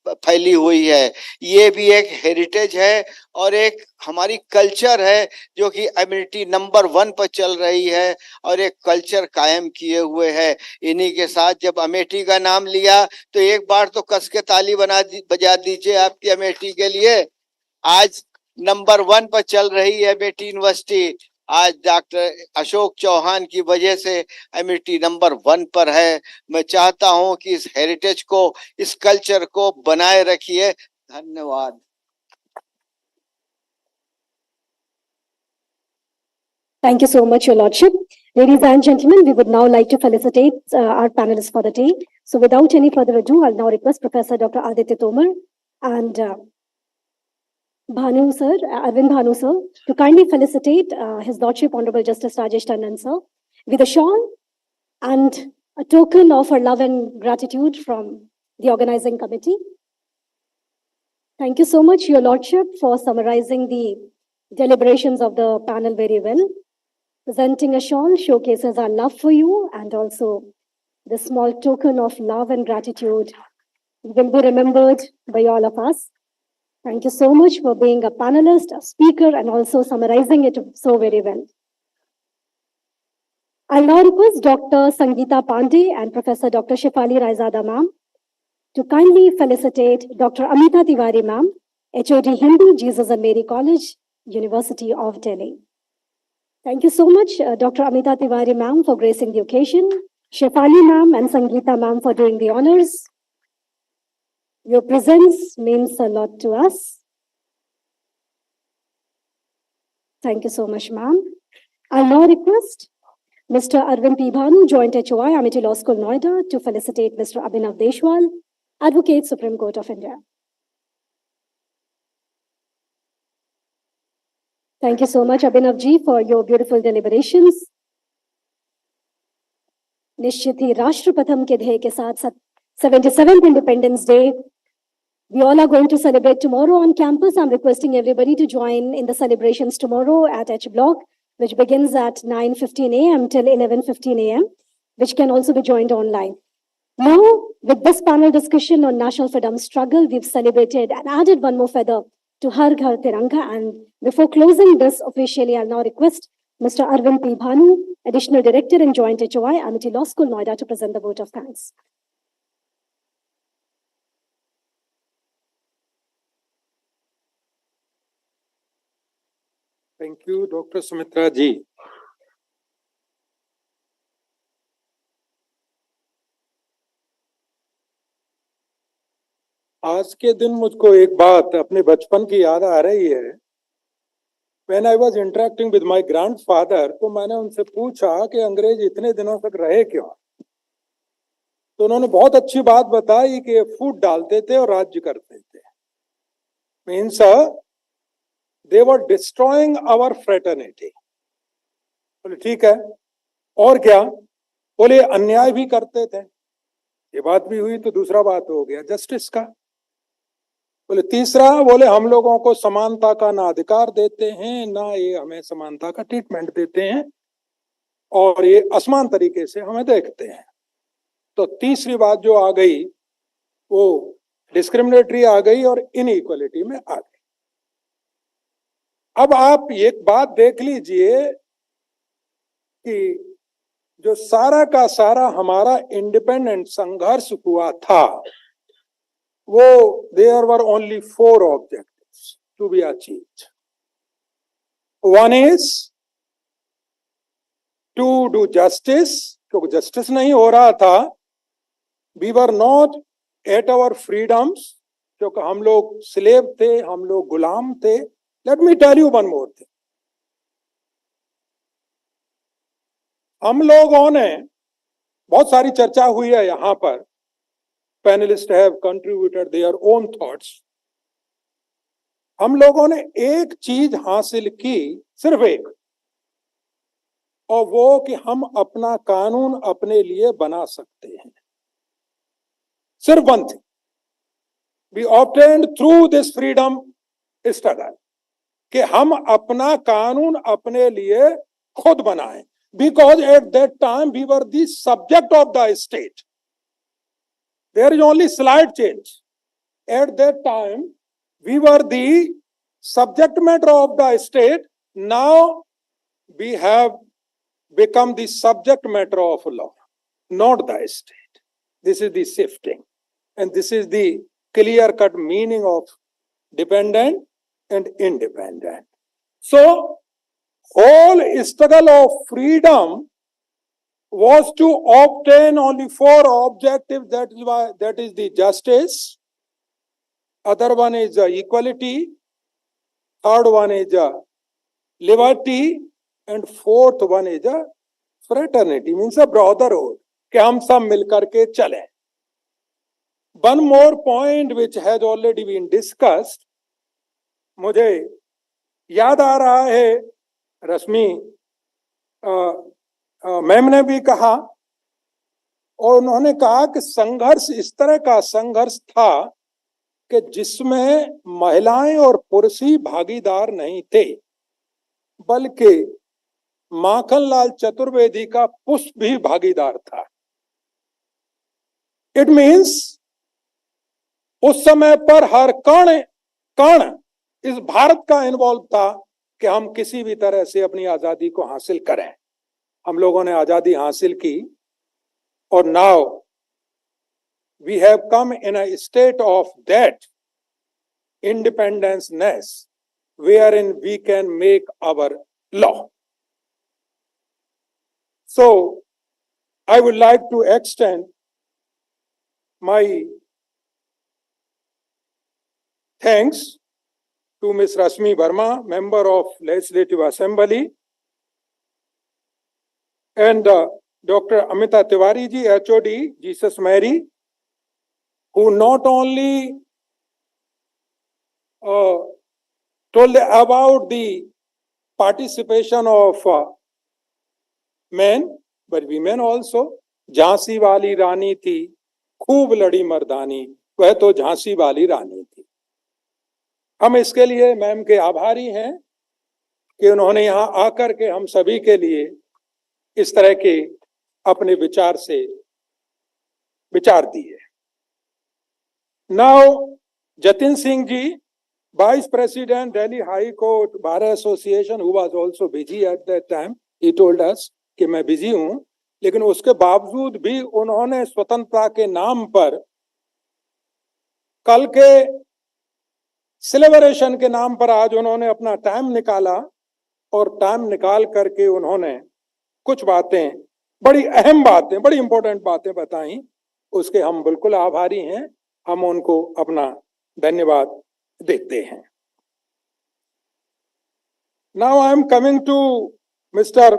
फैली हुई है। ये भी एक हेरिटेज है और एक हमारी कल्चर है जो कि अमेठी नंबर 1 पर चल रही है और एक कल्चर कायम किए हुए है। इन्हीं के साथ जब अमेठी का नाम लिया तो एक बार तो कस के ताली बजा दीजिए आपकी अमेठी के लिए। आज नंबर 1 पर चल रही है अमेठी यूनिवर्सिटी, आज डॉक्टर अशोक चौहान की वजह से अमेठी नंबर 1 पर है। मैं चाहता हूं कि इस हेरिटेज को, इस कल्चर को बनाए रखिए। धन्यवाद। Thank you so much, Your Lordship. Ladies and gentlemen, we would now like to felicitate our panelists for the day. So without any further ado, I'll now request Professor Dr. Aditya Tomar and Bhanu sir, Arvind Bhanu sir, to kindly felicitate His Lordship Honorable Justice Rajesh Tandon sir with a shawl and a token of our love and gratitude from the organizing committee. Thank you so much, Your Lordship, for summarizing the deliberations of the panel very well. Presenting a shawl showcases our love for you and also the small token of love and gratitude will be remembered by all of us. Thank you so much for being a panelist, a speaker, and also summarizing it so very well. I'll now request Dr. Sangeeta Pandey and Professor Dr. Shefali Raizada ma'am to kindly felicitate Dr. Amita Tiwari ma'am, HOD Hindi, Jesus and Mary College, University of Delhi. Thank you so much, Dr. Amita Tiwari ma'am, for gracing the occasion, Shefali ma'am and Sangeeta ma'am for doing the honors. Your presence means a lot to us. Thank you so much, ma'am. I now request Mr. Arvind P. Bhanu, Joint HOI, Amity Law School, Noida, to felicitate Mr. Abhinav Deshwal, Advocate, Supreme Court of India. Thank you so much, Abhinav ji, for your beautiful deliberations. निश्चित ही राष्ट्र प्रथम के ध्येय के साथ 77th Independence Day. We all are going to celebrate tomorrow on campus. I'm requesting everybody to join in the celebrations tomorrow at H Block, which begins at 9:15 a.m. till 11:15 a.m., which can also be joined online. Now, with this panel discussion on national freedom struggle, we've celebrated and added one more feather to Har Ghar Tiranga. And before closing this officially, I'll now request Mr. Arvind P. Bhanu, Additional Director in Joint HOI, Amity Law School, Noida, to present the vote of thanks. Thank you, Dr. Sumitra ji. आज के दिन मुझको एक बात अपने बचपन की याद आ रही है. When I was interacting with my grandfather, तो मैंने उनसे पूछा कि अंग्रेज इतने दिनों तक रहे क्यों? तो उन्होंने बहुत अच्छी बात बताई कि फूट डालते थे और राज्य करते थे. Means they were destroying our fraternity. बोले ठीक है, और क्या? बोले अन्याय भी करते थे. ये बात भी हुई तो दूसरा बात हो गया जस्टिस का. बोले तीसरा, बोले हम लोगों को समानता का ना अधिकार देते हैं, ना ये हमें समानता का ट्रीटमेंट देते हैं, और ये असमान तरीके से हमें देखते हैं. तो तीसरी बात जो आ गई वो डिस्क्रिमिनेटरी आ गई और इनइक्वालिटी में आ गई. अब आप एक बात देख लीजिए कि जो सारा का सारा हमारा इंडिपेंडेंट संघर्ष हुआ था, वो there were only 4 objectives to be achieved. One is to do justice, क्योंकि जस्टिस नहीं हो रहा था. We were not at our freedoms, क्योंकि हम लोग स्लेव थे, हम लोग गुलाम थे. Let me tell you one more thing. हम लोगों ने, बहुत सारी चर्चा हुई है यहाँ पर, panelist have contributed their own thoughts. हम लोगों ने एक चीज हासिल की, सिर्फ एक, और वो कि हम अपना कानून अपने लिए बना सकते हैं. सिर्फ one thing we obtained through this freedom struggle, कि हम अपना कानून अपने लिए खुद बनाएं. Because at that time we were the subject of the state. There is only slight change. At that time we were the subject matter of the state. Now we have become the subject matter of law, not the state. This is the shifting, and this is the clear-cut meaning of dependent and independent. So whole struggle of freedom was to obtain only 4 objectives. That is the justice. Other one is equality. Third one is liberty, and fourth one is fraternity, means a brotherhood, कि हम सब मिलकर के चलें. One more point which has already been discussed. मुझे याद आ रहा है, रश्मि मैम ने भी कहा, और उन्होंने कहा कि संघर्ष इस तरह का संघर्ष था कि जिसमें महिलाएं और पुरुष ही भागीदार नहीं थे, बल्कि माखनलाल चतुर्वेदी का पुष्प भी भागीदार था. इट मीन्स उस समय पर हर कण इस भारत का इन्वॉल्व था कि हम किसी भी तरह से अपनी आजादी को हासिल करें. हम लोगों ने आजादी हासिल की, और now we have come in a state of that independenceness wherein we can make our law. So I would like to extend my thanks to Ms. Rashmi Verma, Member of Legislative Assembly, and Dr. Amita Tiwari ji, HOD, Jesus Mary, who not only told about the participation of men, but women also. Jhansi वाली रानी थी, खूब लड़ी मर्दानी, वह तो झांसी वाली रानी थी। हम इसके लिए मैम के आभारी हैं कि उन्होंने यहाँ आकर के हम सभी के लिए इस तरह के अपने विचार से विचार दिए। Now Jatin Singh ji, Vice President, Delhi High Court Bar Association, who was also busy at that time, he told us कि मैं बिजी हूं, लेकिन उसके बावजूद भी उन्होंने स्वतंत्रता के नाम पर कल के सेलिब्रेशन के नाम पर आज उन्होंने अपना टाइम निकाला और टाइम निकाल करके उन्होंने कुछ बातें, बड़ी अहम बातें, बड़ी इंपॉर्टेंट बातें बताई। उसके हम बिल्कुल आभारी हैं, हम उनको अपना धन्यवाद देते हैं। Now I am coming to mister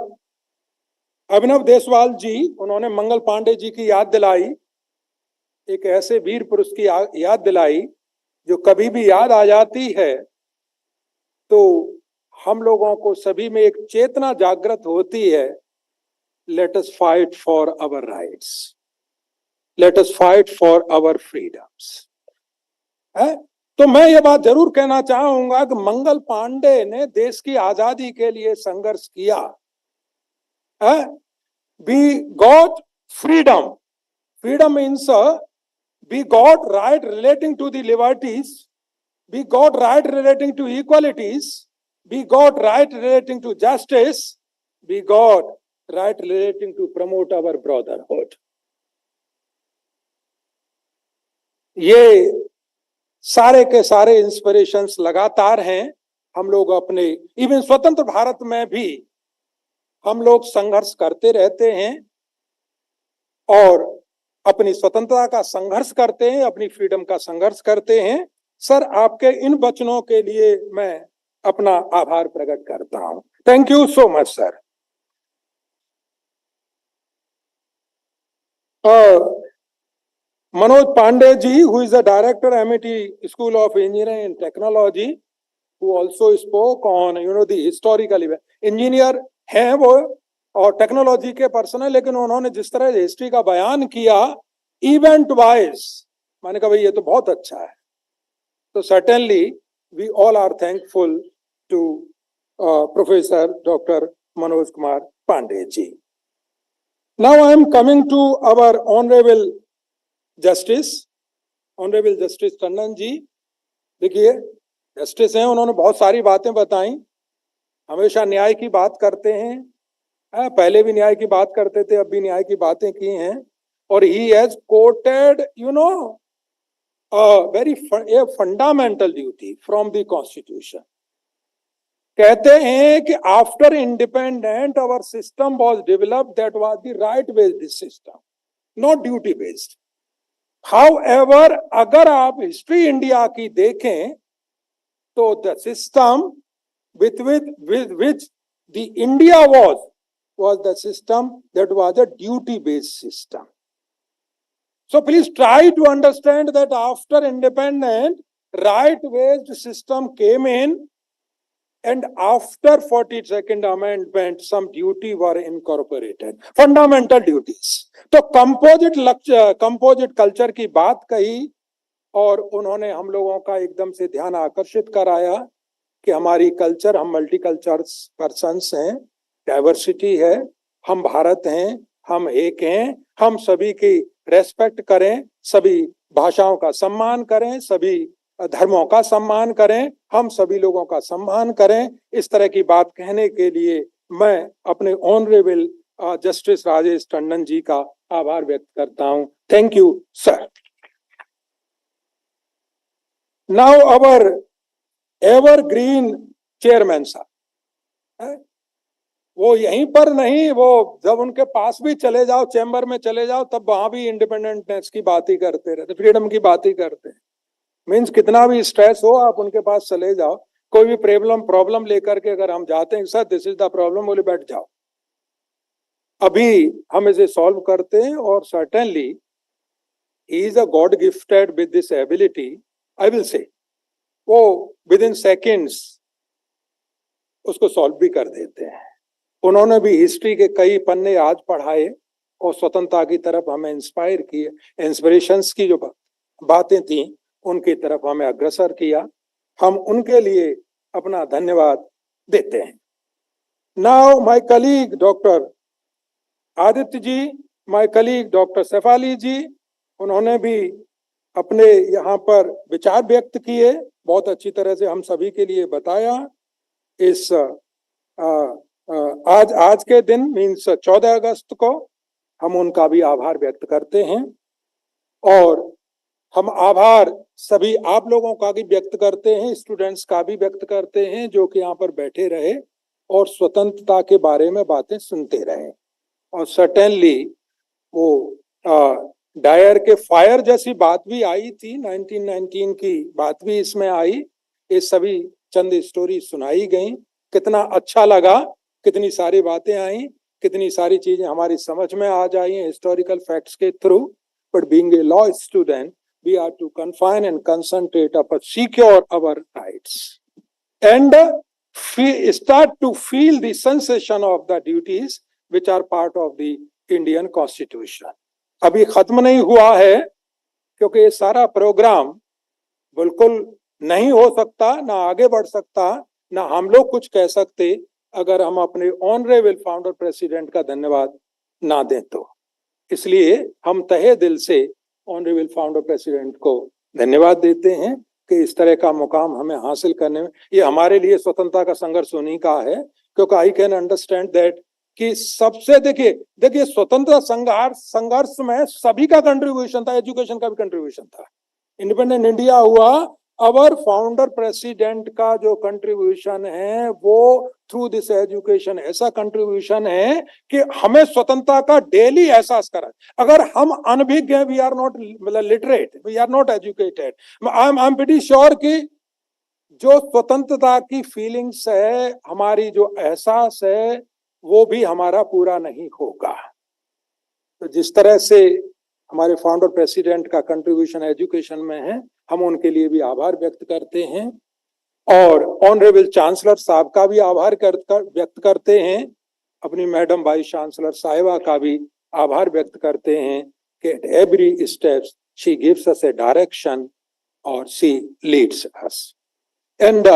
Abhinav Deswal ji. उन्होंने मंगल पांडे जी की याद दिलाई, एक ऐसे वीर पुरुष की याद दिलाई जो कभी भी याद आ जाती है तो हम लोगों को सभी में एक चेतना जागृत होती है। Let us fight for our rights, let us fight for our freedoms. तो मैं ये बात जरूर कहना चाहूंगा कि मंगल पांडे ने देश की आजादी के लिए संघर्ष किया। We got freedom. Freedom means we got right relating to the liberties, we got right relating to equalities, we got right relating to justice, we got right relating to promote our brotherhood. ये सारे के सारे inspirations लगातार हैं। हम लोग अपने even स्वतंत्र भारत में भी हम लोग संघर्ष करते रहते हैं और अपनी स्वतंत्रता का संघर्ष करते हैं, अपनी फ्रीडम का संघर्ष करते हैं। सर, आपके इन वचनों के लिए मैं अपना आभार प्रकट करता हूं। Thank you so much sir. Manoj Pandey ji, who is the director MIT School of Engineering and Technology, who also spoke on the historical event. Engineer हैं वो और टेक्नोलॉजी के पर्सन है, लेकिन उन्होंने जिस तरह हिस्ट्री का बयान किया इवेंट वाइज, मैंने कहा भाई ये तो बहुत अच्छा है। तो certainly we all are thankful to professor doctor Manoj Kumar Pandey ji. Now I am coming to our honourable justice Tandon ji. देखिए, जस्टिस हैं, उन्होंने बहुत सारी बातें बताई, हमेशा न्याय की बात करते हैं, पहले भी न्याय की बात करते थे, अब भी न्याय की बातें की हैं। और he has quoted very fundamental duty from the constitution. कहते हैं कि after independent our system was developed that was the right based system, not duty based. However, अगर आप हिस्ट्री इंडिया की देखें तो the system with which the India was the system that was a duty-based system. So please try to understand that after independence, right-based system came in, and after 42nd Amendment, some duty were incorporated, fundamental duties. तो composite culture की बात कही और उन्होंने हम लोगों का एकदम से ध्यान आकर्षित कराया कि हमारी कल्चर, हम मल्टीकल्चर पर्सन्स हैं, डाइवर्सिटी है, हम भारत हैं, हम एक हैं, हम सभी की रेस्पेक्ट करें, सभी भाषाओं का सम्मान करें, सभी धर्मों का सम्मान करें, हम सभी लोगों का सम्मान करें। इस तरह की बात कहने के लिए मैं अपने ऑनरेबल जस्टिस राजेश टंडन जी का आभार व्यक्त करता हूं। Thank you sir. Now our evergreen chairman साहब, वो यहीं पर नहीं, वो जब उनके पास भी चले जाओ, चैम्बर में चले जाओ, तब वहां भी इंडिपेंडेंटनेस की बात ही करते रहते, फ्रीडम की बात ही करते हैं। मीन्स कितना भी स्ट्रेस हो, आप उनके पास चले जाओ, कोई भी प्रॉब्लम लेकर के अगर हम जाते हैं sir this is the problem, बोले बैठ जाओ, अभी हम इसे सॉल्व करते हैं। और certainly he is a God gifted with this ability, I will say, वो विद इन सेकेंड्स उसको सॉल्व भी कर देते हैं। उन्होंने भी हिस्ट्री के कई पन्ने आज पढ़ाए और स्वतंत्रता की तरफ हमें इंस्पायर किए, इंस्पिरेशंस की जो बातें थी उनकी तरफ हमें अग्रसर किया। हम उनके लिए अपना धन्यवाद देते हैं। Now my colleague doctor Aditya ji, my colleague doctor Shefali ji, उन्होंने भी अपने यहाँ पर विचार व्यक्त किए, बहुत अच्छी तरह से हम सभी के लिए बताया। इस आज के दिन मीन्स 14 अगस्त को हम उनका भी आभार व्यक्त करते हैं और हम आभार सभी आप लोगों का भी व्यक्त करते हैं, स्टूडेंट्स का भी व्यक्त करते हैं जो कि यहाँ पर बैठे रहे और स्वतंत्रता के बारे में बातें सुनते रहे। और सर्टेनली वो डायर के फायर जैसी बात भी आई थी, 1919 की बात भी इसमें आई, ये सभी चंद स्टोरी सुनाई गई, कितना अच्छा लगा, कितनी सारी बातें आई, कितनी सारी चीजें हमारी समझ में आ जाई हैं हिस्टोरिकल फैक्ट्स के through. But being a law student we are to confine and concentrate upon secure our rights and start to feel the sensation of the duties which are part of the Indian Constitution. अभी खत्म नहीं हुआ है क्योंकि ये सारा programme बिल्कुल नहीं हो सकता, ना आगे बढ़ सकता, ना हम लोग कुछ कह सकते अगर हम अपने ऑनरेबल फाउंडर प्रेसिडेंट का धन्यवाद ना दें तो। इसलिए हम तहे दिल से ऑनरेबल फाउंडर प्रेसिडेंट को धन्यवाद देते हैं कि इस तरह का मुकाम हमें हासिल करने में, ये हमारे लिए स्वतंत्रता का संघर्ष उन्हीं का है, क्योंकि आई कैन अंडरस्टैंड दैट कि सबसे देखिए स्वतंत्रता संघर्ष में सभी का कंट्रीब्यूशन था, एजुकेशन का भी कंट्रीब्यूशन था। इंडिपेंडेंट इंडिया हुआ, अवर फाउंडर प्रेसिडेंट का जो कंट्रीब्यूशन है वो थ्रू दिस एजुकेशन ऐसा कंट्रीब्यूशन है कि हमें स्वतंत्रता का डेली एहसास करा। अगर हम अनभिज्ञ हैं, we are not literate, we are not educated, I am pretty sure कि जो स्वतंत्रता की फीलिंग्स है, हमारी जो एहसास है, वो भी हमारा पूरा नहीं होगा। तो जिस तरह से हमारे फाउंडर प्रेसिडेंट का कंट्रीब्यूशन एजुकेशन में है, हम उनके लिए भी आभार व्यक्त करते हैं और ऑनरेबल चांसलर साहब का भी आभार व्यक्त करते हैं, अपनी मैडम वाइस चांसलर साहिबा का भी आभार व्यक्त करते हैं कि at every steps she gives us A direction और शी लीड्स अस। एंड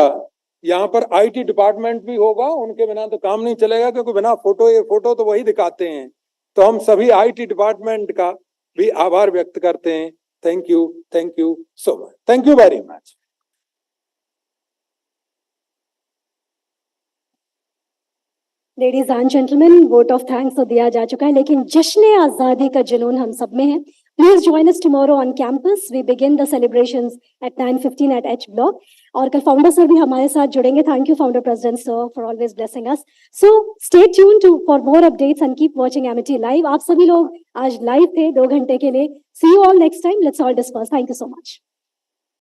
यहाँ पर आईटी डिपार्टमेंट भी होगा, उनके बिना तो काम नहीं चलेगा, क्योंकि बिना फोटो तो वही दिखाते हैं। तो हम सभी आईटी डिपार्टमेंट का भी आभार व्यक्त करते हैं। Thank you so much, thank you very much. Ladies and gentleman, vote of thanks तो दिया जा चुका है, लेकिन जश्न आजादी का जुनून हम सब में है। Please join us tomorrow on campus, we begin the celebrations at 9:15 at H block. और कल फाउंडर सर भी हमारे साथ जुड़ेंगे। Thank you founder president sir for always blessing us. So stay tune to for more updates and keep watching Amity live. आप सभी लोग आज लाइव थे 2 घंटे के लिए। See you all next time, let's all disperse. Thank you so much.